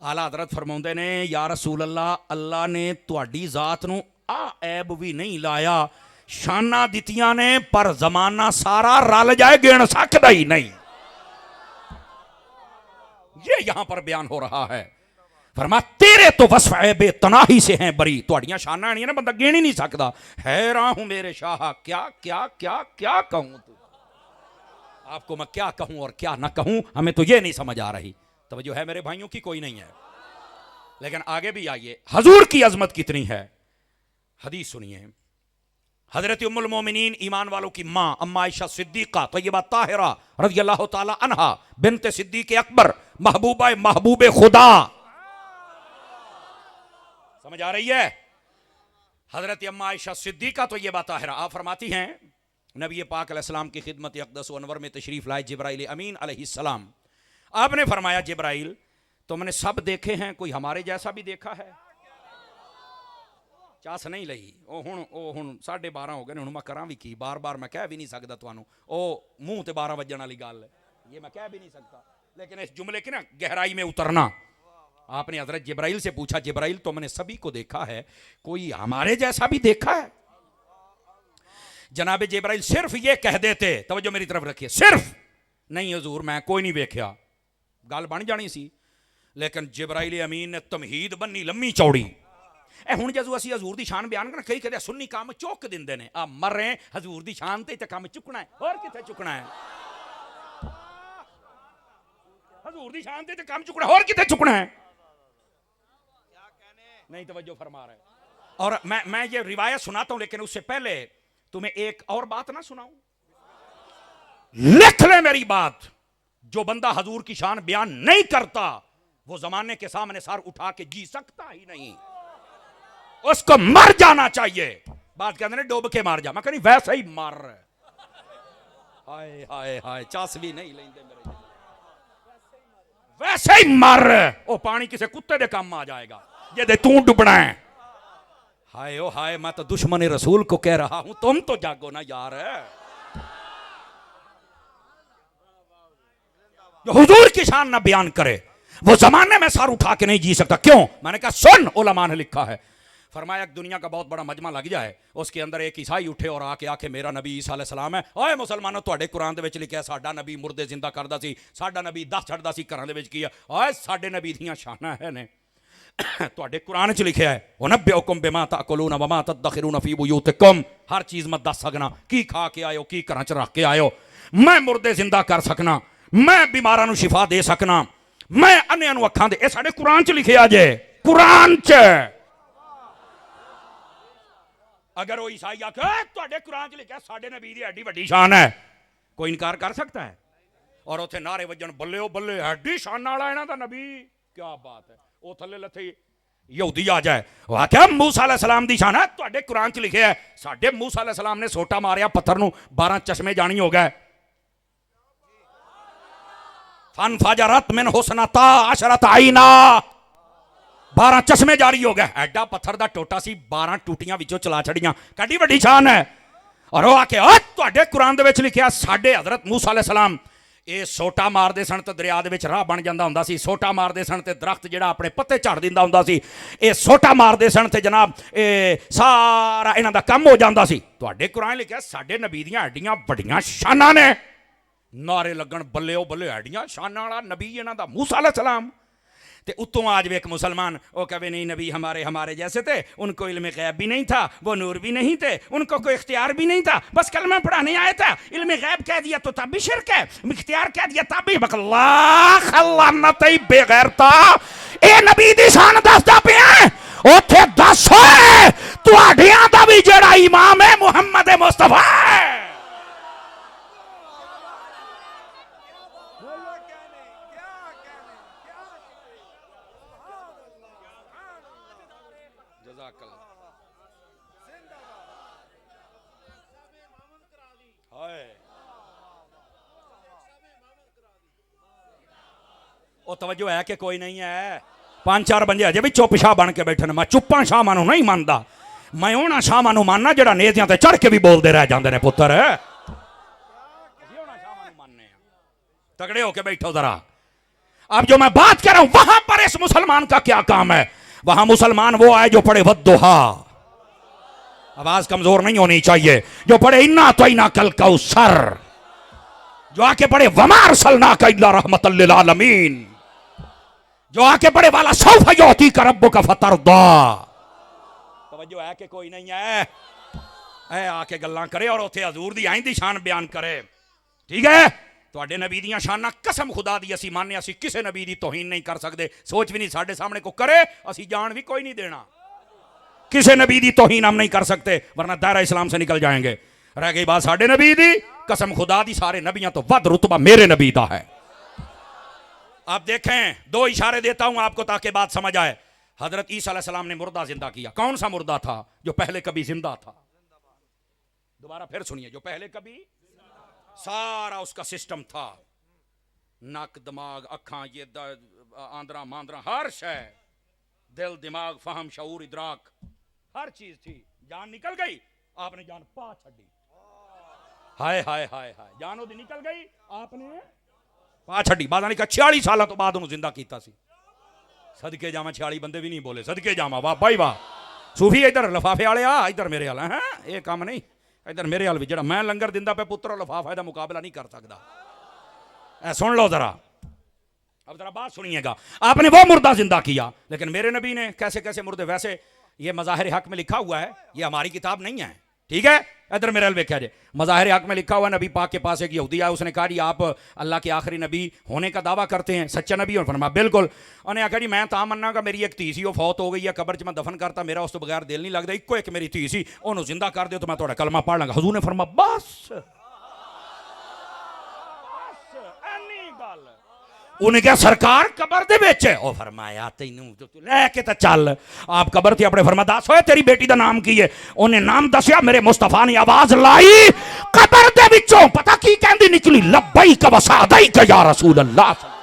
आला हजरत फरमाउंदे ने या रसूल अल्लाह, अल्लाह ने तुहाडी जात नूं आ ऐब भी नहीं लाया, शाना दितियां ने पर जमाना सारा रल जाए गिन सकदा ही नहीं। ये यहां पर बयान हो रहा है। फरमा तेरे तो वस्फ ऐबे तनाही से हैं बरी, तुहाड़ियां शाना आनियां ना बंदा गिन ही नहीं सकता। हैरान हूं मेरे शाह क्या क्या क्या क्या कहूं तू। आपको मैं क्या कहूं और क्या ना कहूं हमें तो ये नहीं समझ आ रही। तवज्जो है मेरे भाइयों की? कोई नहीं है। लेकिन आगे भी आइए, हजूर की अजमत कितनी है। हदीस सुनिए, हजरत उम्मुल मोमिनीन ईमान वालों की मां अम्मा आयशा सिद्दीका तय्यबा ताहिरा रज़ियल्लाहु ताला अन्हा बिन्त सिद्दीक अकबर महबूबा महबूबे खुदा। समझ आ रही है? हजरत अम्मा आयशा सिद्दीका तय्यबा ताहिरा, आप फरमाती हैं नबी पाक अलैहिस्सलाम की खिदमत अक़दस व अनवर में तशरीफ लाए जिब्राइल अमीन अलैहिस्सलाम। आपने फरमाया जिब्राइल तुमने सब देखे हैं, कोई हमारे जैसा भी देखा है? चास नहीं लई ओ हुण 12:30 हो गए, हुण मैं करा भी की, बार बार मैं कह भी नहीं सकता तुहानू, ओ मुंह ते 12 वजन वाली गल है, ये मैं कह भी नहीं सकता। लेकिन इस जुमले की ना गहराई में उतरना, आपने हजरत जिब्राइल से पूछा जिब्राइल तुमने सभी को देखा है, कोई हमारे जैसा भी देखा है? जनाब जिब्राइल सिर्फ ये कह देते, तवज्जो मेरी तरफ रखिए, सिर्फ नहीं हजूर मैं कोई नहीं वेख्या, गल बन जानी सी। लेकिन जिब्राइल अमीन ने तमहीद बन्नी लम्मी चौड़ी। हुण जदों असीं हजूर दी शान बयान करना, कई कहते सुन्नी काम चुक दिंदे ने, आ मर रहे हजूर दी शान ते काम चुकना है, और किथे चुकना है? हजूर दी शान ते काम चुकना, और किथे चुकना है? नहीं तवज्जो फरमा रहे। और मैं ये रिवायत सुनाता हूं, लेकिन उससे पहले तुम्हें एक और बात ना सुनाऊं, लिख ले मेरी बात। जो बंदा हजूर की शान बयान नहीं करता वो जमाने के सामने सर उठा के जी सकता ही नहीं, उसको मर जाना चाहिए। बात कहते हैं डूब के मार जा, मैं कहनी वैसे ही मर। हाय हाय हाय, चास भी नहीं लेंदे मेरे, वैसे ही मर। ओ पानी किसी कुत्ते दे काम आ जाएगा जे तू डुबना है। हाय ओ हाय, मैं तो दुश्मन रसूल को कह रहा हूं, तुम तो जागो ना यार। जो हुजूर की शान ना बयान करे वो जमाने में सर उठा के नहीं जी सकता। क्यों? मैंने कहा सुन, उलमा ने लिखा है, फरमाया दुनिया का बहुत बड़ा मजमा लग जाए, उसके अंदर एक ईसाई उठे और आके आके मेरा नबी ईसा अलैहिस्सलाम है। ओए मुसलमानों, तुहाडे कुरान दे विच लिखिया साडा नबी मुर्दे जिंदा करदा सी, साडा नबी दस छड्डदा सी, घरां दे विच की है? ओए साडे नबी दियां शानां है ने, तुहाडे कुरान च लिखिया है उनब्बिउकुम बिमा ताकुलूना वमा तदखिरूना फी बुयूतिकुम, हर चीज मैं दस सकना, की खा के आयो, की घरां च रख के आयो। मैं मुर्दे जिंदा कर सकना, मैं बीमारां नूं शिफा दे सकना, मैं अन्नियां नूं अखां दे, ये साडे कुरान च लिखिया जे, कुरान च। अगर वो ईसाई आखे तुहाडे कुरान च लिखिया साडे नबी दी एडी वड्डी शान है, कोई इनकार कर सकता है? और उत्थे नारे वजन बल्ले ओ बल्ले, एडी शान वाला इन्हां दा नबी, क्या बात है। वो थल्ले लथे यहूदी आ जाए, वो आख्या मूसा अलैहिस्सलाम दी शान है, तुहाडे कुरान च लिखिया है, साडे मूसा अलैहिस्सलाम ने सोटा मारिया पत्थर नूं 12 चश्मे जानी हो गए। फन फजरत मिन हुस्नता अशरत आईना, 12 चश्मे जारी हो गए। एडा पत्थर दा टोटा सी, 12 टूटियां विचों चला छड़ियां, कड़ी वड्डी शान है। और वो आके तुहाडे कुरान दे विच लिखिया साडे हजरत मूसा अलैहिस्सलाम ये सोटा मारदे सन ते दरिया दे विच राह बन जांदा हुंदा सी, सोटा मारदे सन ते दरख्त जिहड़ा अपने पत्ते झड़ दिंदा हुंदा सी, ये सोटा मारदे सन ते जनाब सारा इन्हां दा कम हो जांदा सी। तुहाडे कुरान लिखिया साडे नबी दियां एडियां वड्डियां शानां ने, नारे लगन बल्ले ओ बल्ले, एडियां शानां वाला नबी इन्हां दा मूसा अलैहिस्सलाम। ते उत्तों आज वे एक मुसलमान वो कहे नहीं नबी हमारे हमारे जैसे थे, उनको इल्म गैब भी नहीं था, वो नूर भी नहीं थे, उनको कोई इख्तियार भी नहीं था, बस कलमा पढ़ाने आया था, इल्म गैब कह दिया तो तब भी शिरक है, इख्तियार कह दिया तब भी बकल्लाह खल्लानत ही बेगैरता। ए नबी दी शान दसदा पिया ओथे दस होए तुहाडियां दा भी जेड़ा इमाम है मुहम्मद मुस्तफा है। ਉਹ ਤਵੱਜੋ ਹੈ ਕਿ ਕੋਈ ਨਹੀਂ ਹੈ। 5-4 ਬੰਦੇ ਅਜੇ ਵੀ ਚੁੱਪ ਸ਼ਾਹ ਬਣ ਕੇ ਬੈਠੇ ਨੇ। ਮੈਂ ਚੁੱਪਾਂ ਸ਼ਾਮਾਂ ਨੂੰ ਨਹੀਂ ਮੰਨਦਾ, ਮੈਂ ਉਹਨਾਂ ਸ਼ਾਮਾਂ ਨੂੰ ਮੰਨਣਾ ਜਿਹੜਾ ਨੇਜ਼ਿਆਂ ਤੇ ਚੜ ਕੇ ਵੀ ਬੋਲਦੇ ਰਹਿ ਜਾਂਦੇ ਨੇ ਪੁੱਤਰ। ਅਸੀਂ ਉਹਨਾਂ ਸ਼ਾਮਾਂ ਨੂੰ ਮੰਨਨੇ ਆ। तगड़े होके बैठो जरा। अब जो मैं बात कर रहा हूं वहां पर इस मुसलमान का क्या काम है? वहां मुसलमान वो आए जो पढ़े वद्दुहा, आवाज कमजोर नहीं होनी चाहिए, जो पढ़े इन्ना तो इन्ना कल कौसर, जो आके पढ़े वमा अरसलना का इल्ला रहमतल लिल आलमीन, जो आके पढ़े वाला सौफ युती का रब्बुका फतरदा। तवज्जो है कि कोई नहीं है? ऐ आके गल्लां करे और उत्थे हजूर दी आइंदी शान बयान करे। ठीक है, ਤੁਹਾਡੇ ਨਬੀ ਦੀਆਂ ਸ਼ਾਨਾਂ ਕਸਮ ਖੁਦਾ ਦੀ ਅਸੀਂ ਮੰਨਿਆ, ਅਸੀਂ ਕਿਸੇ ਨਬੀ ਦੀ ਤੋਹੀਨ ਨਹੀਂ ਕਰ ਸਕਦੇ। ਸੋਚ ਵੀ ਨਹੀਂ ਸਾਡੇ ਸਾਹਮਣੇ ਕੋ ਕਰੇ ਅਸੀਂ ਜਾਣ ਵੀ कोई नहीं देना। किसी नबी दी तौहीन हम नहीं कर सकते वरना दायरा इस्लाम से निकल जाएंगे। रह गई बात साडे नबी दी, कसम खुदा दी सारे नबियों तो वध रुतबा मेरे नबी दा है। आप देखें, 2 इशारे देता हूं आपको ताकि बात समझ आए। हजरत ईसा अलैहिस्सलाम ने मुर्दा जिंदा किया। कौन सा मुर्दा था? जो पहले कभी जिंदा था। दोबारा फिर सुनिए, जो पहले कभी सारा उसका सिस्टम था, नक दिमाग अखा ये आंद्रा मांद्रा हर शय, दिल दिमाग फहम शऊर इदराक हर चीज थी। जान निकल गई, आपने जान पा छड़ी। हाय हाय हाय हाय, जान ओदी निकल गई, आपने पा छड़ी। बाद 46 साल तो बाद उन्होंने जिंदा किया सी। सदके जावा 46 बंदे भी नहीं बोले सदके जावा। वाह भाई वाह। सूफी इधर लिफाफे वाले आ, इधर मेरे वाला है ये काम नहीं। इधर मेरे हाल भी जरा मैं लंगर दिंदा पे पुत्र लिफाफा का मुकाबला नहीं कर सकता। सुन लो जरा, अब जरा बात सुनिएगा। आपने वो मुर्दा जिंदा किया, लेकिन मेरे नबी ने कैसे कैसे मुर्दे। वैसे ये मज़ाहिर हक में लिखा हुआ है, ये हमारी किताब नहीं है। ठीक है, इधर मेरे हल क्या जे मज़ाहिर हक में लिखा हुआ, नबी पाक के पास एक यहूदी आया, उसने कहा जी आप अल्लाह के आखिरी नबी होने का दावा करते हैं, सच्चा नबी हो? फरमाया बिल्कुल। उन्हें आखिया जी मैं ता मन्ना कि मेरी एक धी सी, वो फौत हो गई है, कब्र च मैं दफन करता, मेरा उस तो बगैर दिल नहीं लगता, इक्को एक मेरी धी सी, उन्होंने जिंदा कर दो तो मैं थोड़ा कलमा पढ़ लगा। हजूर ने फरमाया बस। उन्हें क्या सरकार कबर दे विच है? ओ फरमाया तैनू लैके तो चल। आप कबर थे अपने। फरमाया दस होए तेरी बेटी दा नाम की है? उन्हें नाम दसिया, मेरे मुस्तफा ने आवाज लाई कबर दे विचों, पता की कहंदी निकली, लब्बैक व सअदैक या रसूल अल्लाह।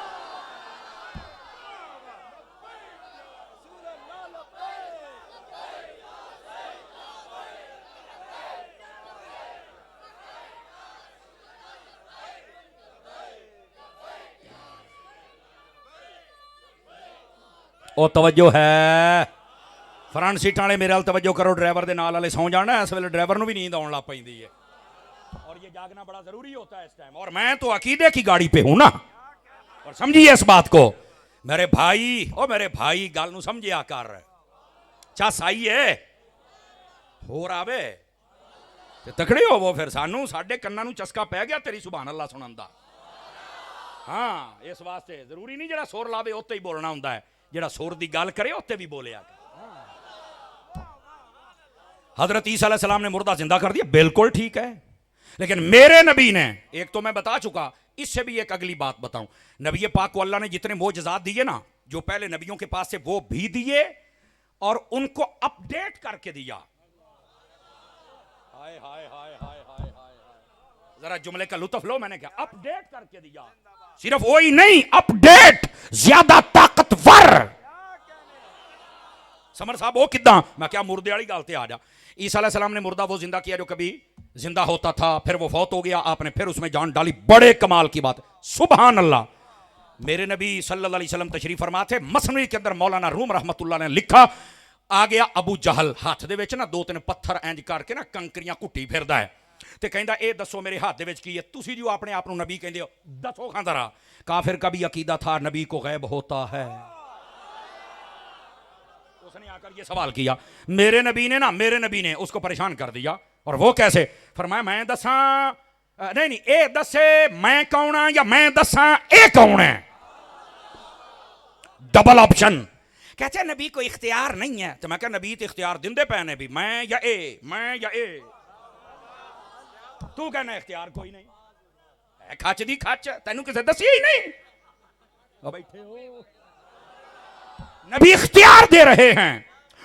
ओ तवज्जो है, फ्रंट सीट वाले मेरे वाल तवज्जो करो, ड्राइवर के नाल वाले सौ जाना। इस वेले ड्राइवर को भी नींद आने लग पैंदी है, और ये जागना बड़ा जरूरी होता है इस टाइम। और मैं तो अकीदे की गाड़ी पे हूं ना, और समझिए इस बात को मेरे भाई। ओ मेरे भाई गल नूं समझिया कर, चस आई है होर आवे ते तकड़े होवो। फिर सानू साडे कन्नां नूं चस्का पै गया तेरी सुभान अल्लाह सुनन दा। हाँ, इस वास्ते जरूरी नहीं जेड़ा सुर लावे उत्ते ही बोलना हुंदा है, जेड़ा सुर दी गल करे उत्ते भी बोलिया। हजरत ईसा अलैहिस्सलाम ने मुर्दा जिंदा कर दिया, बिल्कुल ठीक है। लेकिन मेरे नबी ने, एक तो मैं बता चुका, इससे भी एक अगली बात बताऊं। नबी पाक को अल्लाह ने जितने मोजज़ात दिए ना, जो पहले नबियों के पास से, वो भी दिए और उनको अपडेट करके दिया। हाय हाय हाय हाय हाय हाय, जरा जुमले का लुत्फ लो। मैंने क्या अपडेट करके दिया? सिर्फ वही नहीं, अपडेट ज्यादा ताकतवर। समर साहब वो किदा? मैं क्या मुर्दे वाली गल ते आ जा। ईसा अलैहिस्सलाम ने मुर्दा वो जिंदा किया जो कभी जिंदा होता था, फिर वो फौत हो गया, आपने फिर उसमें जान डाली। बड़े कमाल की बात, सुभान अल्लाह। मेरे नबी सल्लल्लाहु अलैहि वसल्लम तशरीफ फरमा थे। मसनवी के अंदर मौलाना रूम रहमतुल्लाह ने लिखा, आ गया अबू जहल, हाथ दे विच ना 2-3 पत्थर इंज करके ना कंकरियां घुट्टी फिरदा है, ते कहंदा ए दसो मेरे हाथ दे विच की है? तुसी जो अपने आप को नबी कहंदे हो, दसो खां जरा। काफिर का भी अकीदा था नबी को गैब होता है। उसने आकर ये सवाल किया। मेरे नबी ने उसको परेशान कर दिया। और वो कैसे? फरमाया मैं दसा नहीं ए दसे मैं कौन हां या मैं दसा ए कौन है? Double option. कहते नबी को इख्तियार नहीं है। तो मैं क्या नबी तो इख्तियार दिंदे पे ने भी, मैं या ए, मैं या ए। तू कहना इख्तियार कोई नहीं है, खच दी खच, तेनू किसे दसी ही नहीं। बैठे हो, नबी इख्तियार दे रहे हैं।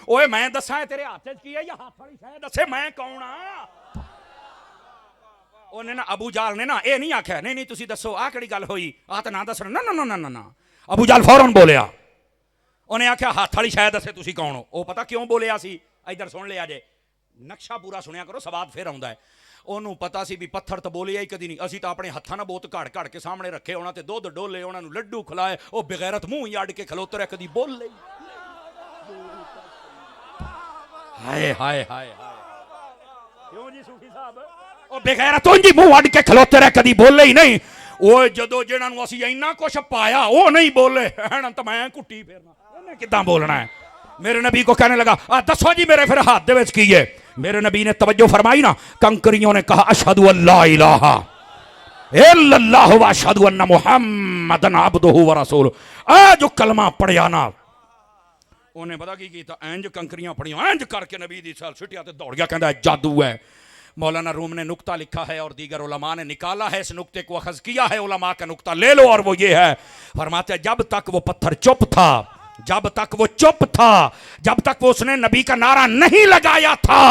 ओए मैं दसा है तेरे हाथ की है या हाथ वाली शायद दसे मैं कौन हां? उन्हें ना अबू जाल ने ना ये नहीं आख्या नहीं नहीं तुसी दसो आ केड़ी गल होई, आ तो ना दसना। ना ना ना ना ना, अबू जहल फौरन बोलिया, उन्हें आख्या हाथ वाली शायद दसे तुसी कौन हो। वो पता क्यों बोलिया सी, इधर सुन लिया जे, नक्शा पूरा सुनिया करो, सवाद फिर आउंदा है। ਉਹਨੂੰ ਪਤਾ ਸੀ ਵੀ ਪੱਥਰ ਤਾਂ ਬੋਲਿਆ ਹੀ ਕਦੀ ਨਹੀਂ, ਅਸੀਂ ਤਾਂ ਆਪਣੇ ਹੱਥਾਂ ਨਾਲ ਬਹੁਤ ਘੜ ਘੜ ਕੇ ਸਾਹਮਣੇ ਰੱਖੇ ਉਹਨਾਂ ਤੇ ਦੁੱਧ ਡੋਲੇ, ਉਹਨਾਂ ਨੂੰ ਲੱਡੂ ਖਿਲਾਏ, ਉਹ ਬਗੈਰਤ ਮੂੰਹ ਹੀ ਅੱਡ ਕੇ ਖਲੋਤੇ ਰਿਹਾ, ਕਦੀ ਬੋਲੇ। ਹਾਏ ਹਾਏ ਹਾਏ ਕਿਉਂ ਜੀ ਸੂਫੀ ਸਾਹਿਬ, ਉਹ ਬਗੈਰਤ ਉਂਝ ਹੀ ਮੂੰਹ ਅੱਡ ਕੇ ਖਲੋਤੇ ਰਿਹਾ, ਕਦੀ ਬੋਲੇ ਹੀ ਨਹੀਂ। ਉਹ ਜਦੋਂ ਜਿਹਨਾਂ ਨੂੰ ਅਸੀਂ ਇੰਨਾ ਕੁਛ ਪਾਇਆ ਉਹ ਨਹੀਂ ਬੋਲੇ, ਹਣ ਤਾਂ ਮੈਂ ਘੁੱਟੀ ਫੇਰਨਾ, ਉਹਨੇ ਕਿੱਦਾਂ ਬੋਲਣਾ ਹੈ। मेरे नबी को कहने लगा, दसो जी मेरे फिर हाथ दे विच की है। मेरे नबी ने तवज्जो फरमाई ना, कंकरियों ने कहा अशहदु अल्ला इलाहा इल्लल्लाहु व अशहदु अन्ना मुहम्मदन अब्दुहु व रसूलुहु। आ जो कलमा पढ़िया ना, उन्हें पता की कीता, इंज कंकरियां पढ़ियां, इंज करके नबी दी साल सुटिया ते दौड़ गया, कहंदा जादू है। मौलाना रूम ने नुक्ता लिखा है और दीगर उलमा ने निकाला है इस नुक्ते को, अखज़ किया है उलमा का नुक्ता, ले लो। और वो ये है, फरमाते जब तक वो पत्थर चुप था, जब तक वो चुप था, जब तक वो उसने नबी का नारा नहीं लगाया था,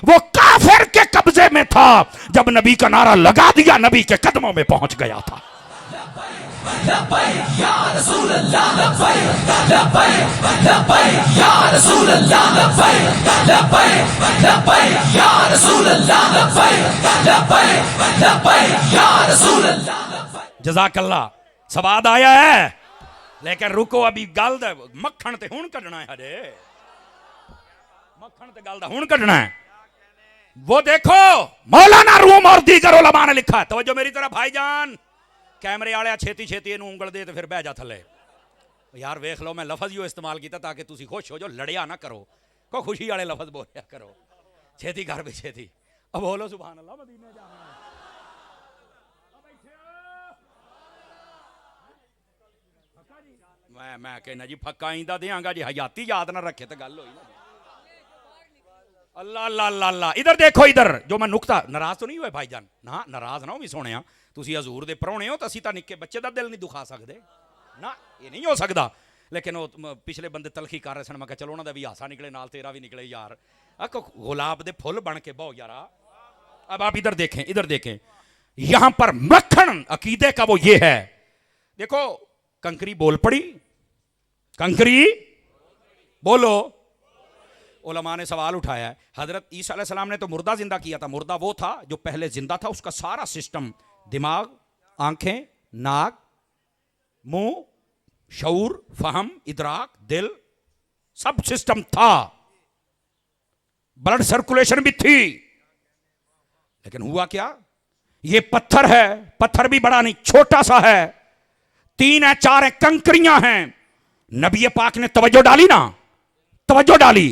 वो काफिर के कब्जे में था। जब नबी का नारा लगा दिया, नबी के कदमों में पहुंच गया था। जज़ाकल्लाह, सवाद आया है, लेकिन रुको अभी गल दा मक्खन ते हुण कढना है, हजे मक्खन ते गल दा हुण कढना है। वो देखो मौलाना रूम और दीगर उलमा ने लिखा है, तवज्जो मेरी तरफ भाईजान, कैमरे वाले छेती छेती इनू उंगल दे ते फिर बह जा थले। यार वेख लो, मैं लफज यो इस्तेमाल किया ताकि तुसी खुश हो जो, लड़िया ना करो, को खुशी वाले लफज बोलिया करो, छेती कर भी छेती। अब बोलो सुभान अल्लाह, मदीने जाना है। मैं कहना जी फक्का इंदा देंगा जी, हयाती याद ना रखे तो गल होई ना। अल्लाह अल्लाह अल्लाह अल्लाह, इधर देखो, इधर जो मैं नुकता, नाराज तो नहीं हुए भाईजान ना, नाराज ना हो भी सोने, तुसी हजूर दे परौणे हो, तो असीं तां निक्के बच्चे दा दिल नहीं दुखा सकते ना, ये नहीं हो सकता। लेकिन वो पिछले बंदे तलखी कर रहे सन, मैं कहा चलो उन्होंने भी हासा निकले नाल, तेरा भी निकले यार, गुलाब दे फुल बन के बहु यारा। अब आप इधर देखें, इधर देखें, यहां पर मक्खन अकीदे का वो ये है। देखो कंकरी बोल पड़ी, कंकरी बोलो। उलमा ने सवाल उठाया है, हजरत ईसा अलैहिस्सलाम ने तो मुर्दा जिंदा किया था। मुर्दा वो था जो पहले जिंदा था, उसका सारा सिस्टम, दिमाग, आंखें, नाक, मुंह, शऊर, फहम, इदराक, दिल, सब सिस्टम था, ब्लड सर्कुलेशन भी थी। लेकिन हुआ क्या, ये पत्थर है, पत्थर भी बड़ा नहीं, छोटा सा है, 3 है 4 है, कंकरियां हैं। नबी पाक ने तवज्जो डाली ना, तवज्जो डाली,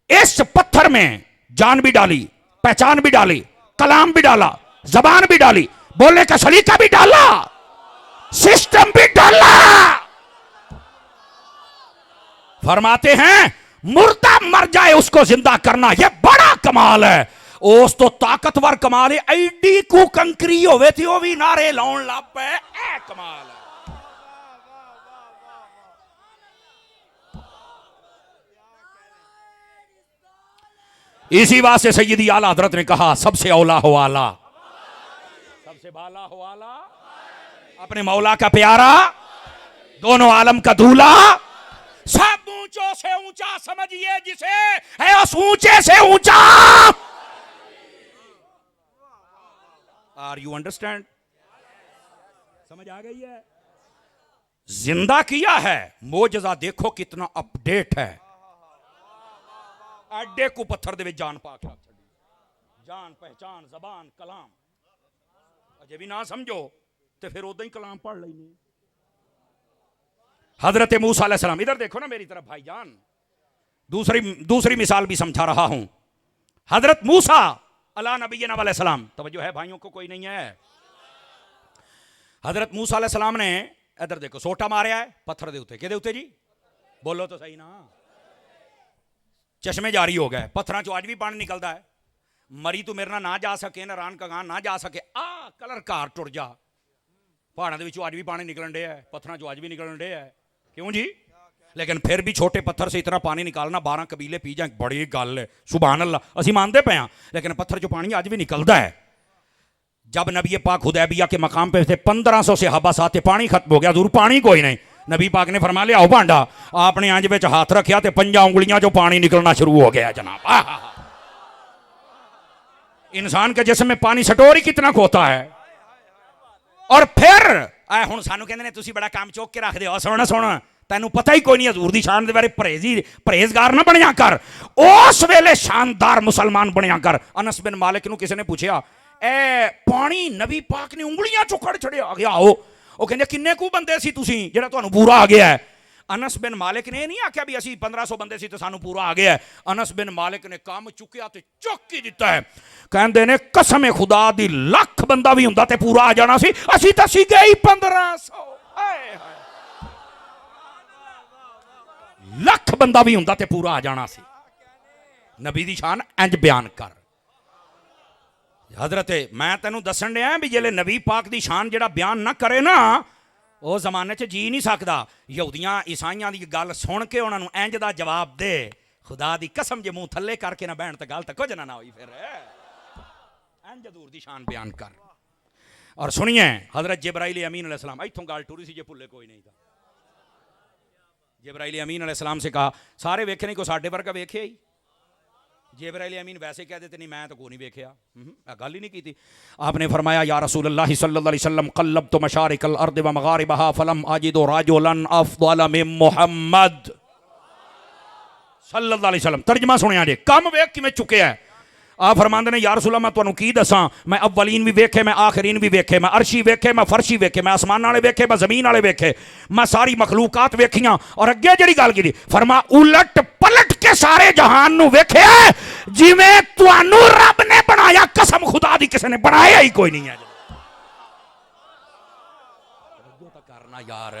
इस पत्थर में जान भी डाली, पहचान भी डाली, कलाम भी डाला, जबान भी डाली, बोलने का सलीका भी डाला, सिस्टम भी डाला। फरमाते हैं मुर्दा मर जाए उसको जिंदा करना यह बड़ा कमाल है। उस तो ताकतवर कमाल है, एडी को कंकरी होवे थी वो भी नारे लाउन लग पे, ए कमाल है। इसी वास्ते सैयदी आला हजरत ने कहा सबसे औला हो आला, सबसे बाला हो आला, अपने मौला का प्यारा, दोनों आलम का दूल्हा, सब ऊंचों से ऊंचा समझिए जिसे है उस ऊंचे से ऊंचा। Are you understand? समझ आ गई है? जिंदा किया है, मोजज़ा देखो कितना अपडेट है। अड्डे को पत्थर दे जान पा के जान, पहचान, जबान, कलाम, अजे भी ना समझो तो फिर उदा ही कलाम पढ़ लेंगे। हजरत मूसा अलैहिस्सलाम, इधर देखो ना मेरी तरफ भाईजान, दूसरी मिसाल भी समझा रहा हूं। हजरत मूसा अला नबीना अलैहिस्सलाम, तवज्जो है भाइयों को, कोई नहीं है। हजरत मूसा अलैहिस्सलाम ने इधर देखो सोटा मारिया है पत्थर दे उत्ते, किहदे उत्ते जी, बोलो तो सही ना। चश्मे जारी हो गए, पत्थर चो अज भी पानी निकलता है। मरी तू मेरे ना जा सके, नारायण कगान ना जा सके, आ कलर कार टुर जा, पहाड़ों के अज भी पानी निकलन डे है, पत्थर चो अज भी निकलन डे है, क्यों जी? लेकिन फिर भी छोटे पत्थर से इतना पानी निकालना, 12 कबीले पी जाए, बड़ी गल है, सुभान अल्लाह, असीं मानते पे हैं। लेकिन पत्थर चो पानी अज भी निकलता है। जब नबी पाक हुदैबिया के मकाम पे थे, 1500 से हबास आते, पानी खत्म हो गया, दूर पानी कोई नहीं। नबी पाक ने फरमा लिया आओ भांडा, आपने अंज विच हाथ रखा तो 5 उंगलियां चो पानी निकलना शुरू हो गया जनाब। इंसान के जिस्म में पानी स्टोर ही कितना होता है। और फिर हुण सानू कहंदे ने तुसीं बड़ा काम चुक के रख दे, सुन सुन तैनू पता ही कोई नहीं हजूर दी शान दे बारे, परहेजगार ना बनया कर, उस वेले शानदार मुसलमान बनया कर। अनस बिन मालिक नू किसी ने पूछा ए पानी नबी पाक ने उंगलियां चो कड़ छड़िया आ गया आओ, वो कहंदे किन्ने कू बंदे सी तुसीं जेड़ा तुहानू पूरा आ गया है। अनस बिन मालिक ने नहीं आख्या भी असी 1500 बंदे सी तो सानू पूरा आ गया है। अनस बिन मालिक ने काम चुकिया तो चुक ही दिता है। कहंदे ने कसम खुदा दी लाख बंदा भी हुंदा ते पूरा आ जाना सी, असी तां सी गए ही 1500। लाख बंदा भी हुंदा ते पूरा आ जाना सी। नबी दी शान इंज बयान कर। हजरत मैं तेनू दसन दिया भी जिले नबी पाक दी शान जेड़ा बयान ना करे ना, वो जमाने च जी नहीं सकता। यहूदियां ईसाइयां दी गल सुन के उन्होंने इंज दा जवाब दे, खुदा दी कसम जे मुंह थल्ले करके ना बहन तो गल तो कुछ ना होई। फिर इंज हजूर दी शान बयान कर। और सुनिए हजरत जिब्राइल अमीन अलैहिस्सलाम, इत्थों गल टुरी सी जे भुल्ले कोई नहीं था। जिब्राइल अमीन अलैहिस्सलाम से कहा सारे वेखे नहीं, को साडे वर्गा वेखे ही। जिब्राइल अमीन वैसे कह देते नहीं मैं तो कोई नहीं वेख्या, गल ही नहीं की थी। आपने फरमाया या रसूल अल्लाह सल्लल्लाहु अलैहि वसल्लम क़ल्लब्तु मशारिकल अर्द व मगारिबहा फलम अजिदु रजुलन अफ़ज़ल मिन मुहम्मद सल्लल्लाहु अलैहि वसल्लम। तर्जमा सुनिया जे, कम वेख किवें चुके है। आप फरमांदे ने या रसूल अल्लाह मैं तुहानू की दसां, मैं अव्वलीन भी वेखे, मैं आखिरीन भी वेखे, मैं अर्शी वेखे, मैं फर्शी वेखे, मैं आसमान वाले वेखे, मैं जमीन वाले वेखे, मैं सारी मखलूकात वेखियां। और अगे जिहड़ी गल की फरमा उलट पलट के सारे जहान नू वेखे जिवें तुहानू रब ने बनाया। कसम खुदा दी किसी ने बनाया ही कोई नहीं है। तो करना यार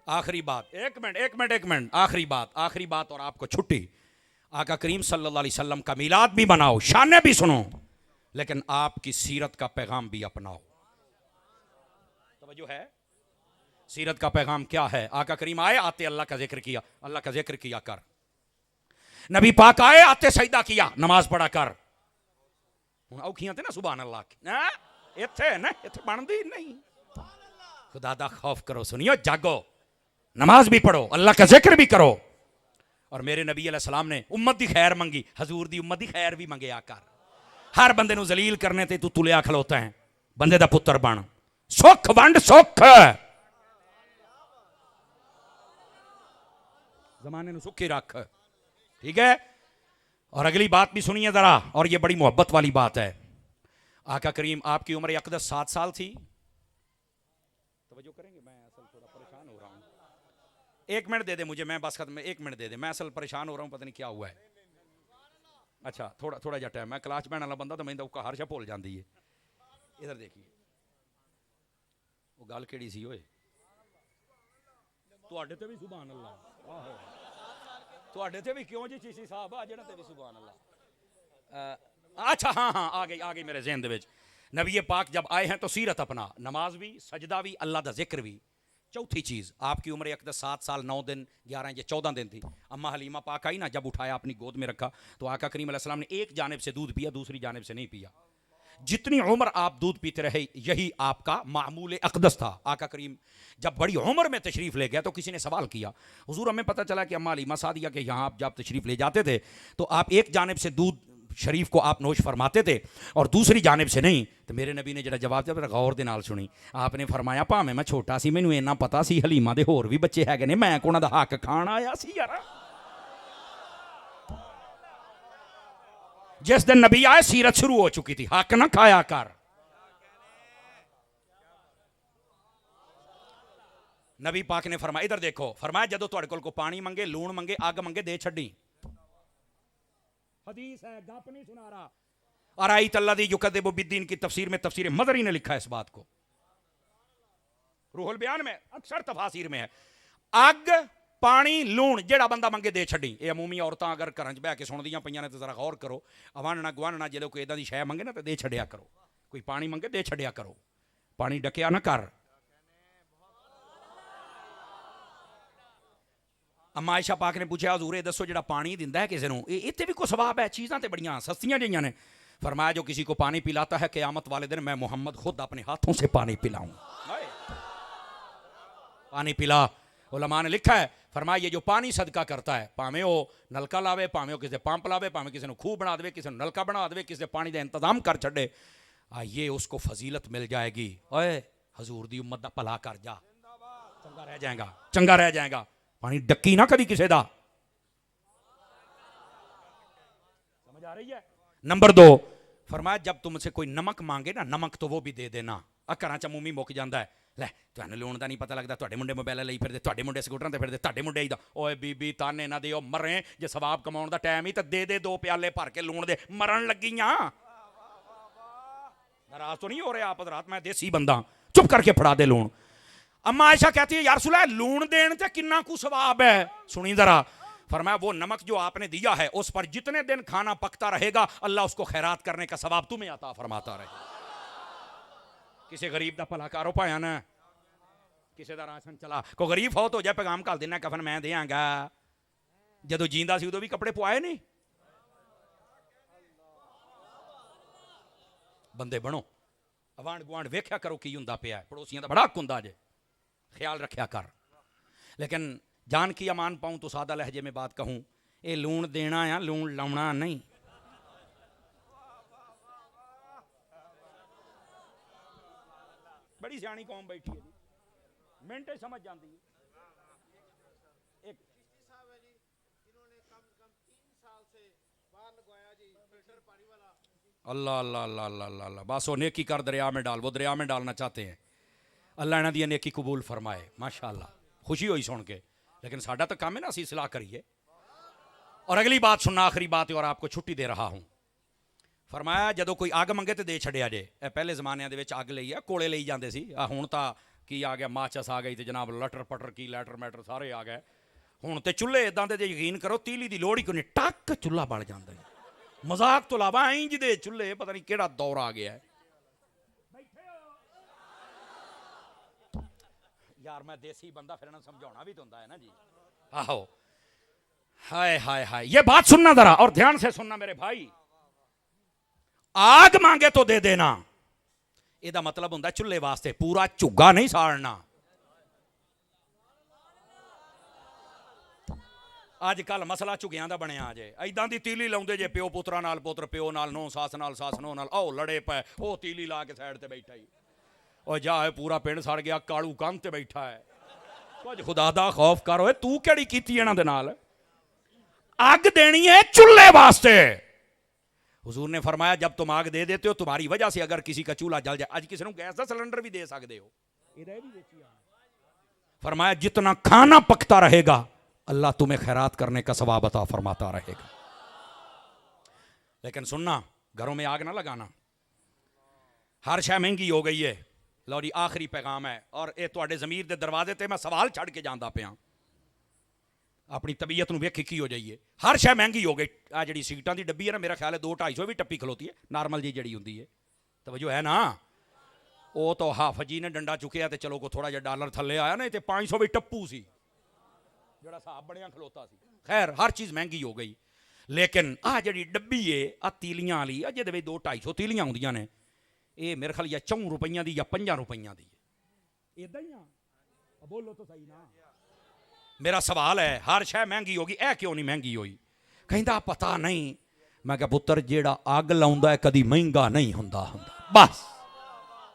आखिरी बात, एक मिनट आखिरी बात और आपको छुट्टी। आका करीम सल्लल्लाहु अलैहि वसल्लम का मिलाद भी मनाओ, शाने भी सुनो, लेकिन आपकी सीरत का पैगाम भी अपनाओ। तवज्जो है, सीरत का पैगाम क्या है? आका करीम आए आते अल्लाह का जिक्र किया, अल्लाह का जिक्र किया कर। नबी पाक आए आते सजदा किया, नमाज पढ़ा कर। औखियां थे ना सुभान अल्लाह की, इत्थे ना इत्थे बनदी नहीं। खुदा दा खौफ करो, सुनियो जागो, नमाज भी पढ़ो, अल्लाह का जिक्र भी करो। और मेरे नबी अलैहिस्सलाम ने उम्मत दी खैर मंगी, हजूर दी उम्मत दी खैर भी मंगे कर। हर बंदे नू जलील करने ते तू तुलिया खलोता है, बंदे दा पुत्र बन, सुख वंड सुख, जमाने नू सुखी रख, ठीक है। और अगली बात भी सुनिए जरा, और ये बड़ी मोहब्बत वाली बात है। आका करीम आपकी उम्र यकदस 7 साल थी। तवज्जो करेंगे, मैं असल थोड़ा परेशान हो रहा हूँ, 1 मिनट दे दे मुझे, मैं बस खत्म, 1 मिनट दे दे, मैं असल परेशान हो रहा हूँ, पता नहीं क्या हुआ है। अच्छा थोड़ा जा टाइम, मैं क्लास बहन वाला बंदा तो मैं तो हर शा भुल जाती है। इधर देखिए वो गल केड़ी सी ओए, तुहाडे ते भी सुभान अल्लाह, आहो तुहाडे ते भी क्यों जी चीसी साहब आ जेड़ा ते भी सुभान अल्लाह। अच्छा हाँ आ गई मेरे ज़हन दे विच। नबी पाक जब आए हैं तो सीरत अपना, नमाज भी, सजदा भी, अल्लाह दा जिक्र भी। चौथी चीज़, आपकी उम्र एक 7 साल 9 दिन 11 या 14 दिन थी। अम्मा हलीमा पाक आई ना, जब उठाया अपनी गोद में रखा तो आका करीम अलैहिस्सलाम ने एक जानिब से दूध पिया, दूसरी जानिब से नहीं पिया। जितनी उम्र आप दूध पीते रहे यही आपका मामूल अक़दस था। आका करीम जब बड़ी उम्र में तशरीफ़ ले गया तो किसी ने सवाल किया, हुजूर हमें पता चला कि अम्मा हलीमा सादिया के यहाँ आप जब तशरीफ़ ले जाते थे तो आप एक जानिब से दूध शरीफ को आप नोश फरमाते थे और दूसरी जानिब से नहीं। तो मेरे नबी ने जरा जवाब दिया, गौर दे नाल सुनी। आपने फरमाया भावें मैं छोटा सी, मैनू इन्ना पता सी हलीमा दे होर भी बच्चे हैगे ने, मैं कोना दा हक खान आया सी यार। जिस दिन नबी आए सीरत शुरू हो चुकी थी, हक ना खाया कर। नबी पाक ने फरमाया, इधर देखो, फरमाया जदों तुहाडे कोल को पानी मंगे, लूण मंगे, अग मंगे, दे छड्डी। हदीस है, गप नहीं सुना रहा। अराई तल्लज़ी युकज़्ज़िबु बिद्दीन की तफसीर में तफसीर मदरी ने लिखा है इस बात को, रूहुल बयान में, अक्सर तफासीर में है। अग पानी लूण जेड़ा बंदा मंगे दे छड्डी। ये अमूमी औरतां अगर घर च बह के सुनदियां पईयां ने तो जरा गौर करो, अवानना गुआनना जो कोई इदां दी शै मंगे ना तो दे छड्डिया करो। कोई पानी मंगे दे छड्डिया करो, पानी डकिया ना कर। अम्मा आयशा पाक ने पूछा हजूर ये दसो जो पानी दिंदा है किसी को इतने भी कोई सवाब है? चीज़ां तो बड़ियां सस्तियां जिहियां ने। फरमाया जो किसी को पानी पिलाता है क़यामत वाले दिन मैं मोहम्मद खुद अपने हाथों से पानी पिलाऊं। पानी पिला। उलमा ने लिखा है, फरमाया ये जो पानी सदका करता है, भावें वो नलका लावे, भावें वो किसी पंप लावे, भावें किसी को खूह बना दे, किसी को नलका बना दे, किसी पानी का इंतजाम कर छे, ये उसको फजीलत मिल जाएगी। ओए हजूर दी उम्मत दा भला कर जा, चंगा रह जाएगा, चंगा रह जाएगा। पानी डक्की ना कभी किसी का। समझ आ रही है? नंबर 2, फरमाया जब तुमसे कोई नमक मांगे ना, नमक तो वो भी दे देना। घर च मूमी मुक जाता है, लै तुहानू लूण का नहीं पता लगता, तुहाडे मुंडे मोबाइल लई फिरदे, तुहाडे मुंडे स्कूटरां ते फिरदे, तुहाडे मुंडे दा। ओए बीबी ताने ना दिओ, मरे जे सवाब कमाउण दा टाइम ही तो दे दे 2 प्याले भर के लूण दे, मरन लगियां। नाराज तो नहीं हो रहे आप हज़रात, मैं देसी बंदा, चुप करके फड़ा दे लूण। अम्मा आयशा कहती है यार रसूल लूण देने से कितना कुछ सवाब है? सुनी जरा। फरमाया वो नमक जो आपने दिया है उस पर जितने दिन खाना पकता रहेगा अल्लाह उसको खैरात करने का सवाब तुम्हें अता फरमाता रहेगा। किसी गरीब का भला कारो पाया ना, किसी का राशन चला, कोई गरीब फौत हो जाए पैगाम घल देना कफन मैं देंगा। जदों जींदा सी उदों भी कपड़े पवाए नहीं। बंदे बनो, आंढ गुआंढ वेख्या करो की हुंदा पिया, पड़ोसियों का बड़ा हक हुंदा जे, ख्याल रखा कर। लेकिन जान की अमान पाऊं तो सादा लहजे में बात कहूं, ये लूण देना या लूण लाउना नहीं। बड़ी सियाणी कौम बैठी है जी, मिनटे समझ जाती है। एक अल्लाह अल्लाह अल्लाह अल्लाह अल्लाह, बस वो नेकी कर दरिया में डाल, वो दरिया में डालना चाहते हैं। अल्लाह इन्हां दी नेकी कबूल फरमाए। माशाअल्लाह, खुशी हुई सुन के। लेकिन साडा तो काम है ना असीं सलाह करिए। और अगली बात सुनना, आखिरी बात है और आपको छुट्टी दे रहा हूं। फरमाया जदों कोई अग मंगे तो दे छड़िया जे। पहले जमाने दे विच अग लई है कोले लई जांदे सी, हुण तां की आ गया, माचस आ गई तो जनाब लटर पटर की लैटर मैटर सारे आ गए। हुण तो चुल्हे इदां दे यकीन करो तीली की लोड़ ही कोई नहीं, टक चुल्हा बन जाता है। मजाक तो इलावा इंज दे चुल्हे, पता नहीं केड़ा दौर आ गया है। यार मैं देसी बंदा, फिर समझाना भी तो होता है ना जी। आहो, हाय हाय हाय, ये बात सुनना जरा और ध्यान से सुनना मेरे भाई। आग मांगे तो दे देना, ਇਹਦਾ मतलब ਹੁੰਦਾ चुल्हे वास्ते, पूरा झुग्गा नहीं साड़ना। अजकल मसला झुग्गियां दा बनिया जे, इदां दी तीली लाउंदे जे प्यो पुत्रा नाल, पुत्र प्यो नाल, नौ सास नौ नाल, आओ लड़े पे, ओ तीली ला के साइड ते बैठा ही। और जा पूरा पिंड सड़ गया, कालू कंध ते बैठा है। कुछ खुदा दा खौफ कर, ओए तू केड़ी कीती इन्हां दे नाल? अग देनी है चुल्हे वास्ते। हुजूर ने फरमाया जब तुम आग दे देते हो तुम्हारी वजह से अगर किसी का चूल्हा जल जाए, आज किसी को गैस का सिलेंडर भी दे सकते हो। फरमाया जितना खाना पकता रहेगा अल्लाह तुम्हें खैरात करने का सवाब अता फरमाता रहेगा। लेकिन सुनना, घरों में आग ना लगाना, हर शय महंगी हो गई है। लो जी आखिरी पैगाम है, और ये तुहाडे ज़मीर दे दरवाजे ते मैं सवाल छड़ के जांदा पिया। अपनी तबीयत नूं वेखी की हो जाइए, हर शय महंगी हो गई। आ जिहड़ी सीटां दी डब्बी है ना, मेरा ख्याल है 200-250 भी टप्पी खलोती है, नॉर्मल जी जिहड़ी हुंदी है। तवज्जो है ना? वो तो हाफज जी ने डंडा चुकिया तो चलो को थोड़ा जिहा डॉलर थल्ले आया, नहीं तो 500 भी टप्पू सी, जिहड़ा हिसाब बनिया खलोता सी। खैर हर चीज़ महंगी हो गई। लेकिन आ जिहड़ी डब्बी है आ तीलियां वाली, जिहदे विच 200-250 तीलियां हुंदियां ने, ये मेरे ख्याल या 4 रुपइयां दी या 5 रुपइयां दी है। इदां ही आ, बोलो तो सही ना। मेरा सवाल है, हर शय महंगी होगी, ऐ क्यों नहीं महंगी हुई? कहता पता नहीं। मैं क्या पुत्र जेड़ा अग लाउंदा है कदी महंगा नहीं हुंदा। बस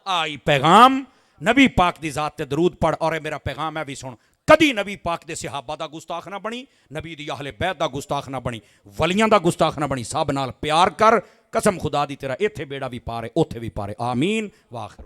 आई पैगाम, नबी पाक दी जात ते दरूद पढ़। और मेरा पैगाम है भी सुन, कदी नबी पाक दे सहाबा दा गुस्ताख ना बनी, नबी दी अहले बैत दा गुस्ताख ना बनी, वलियां दा गुस्ताख ना बनी। सब नाल प्यार कर, कसम खुदा दी तेरा इत्थे बेड़ा भी पारे, उत्थे भी पारे। आमीन वाखिर।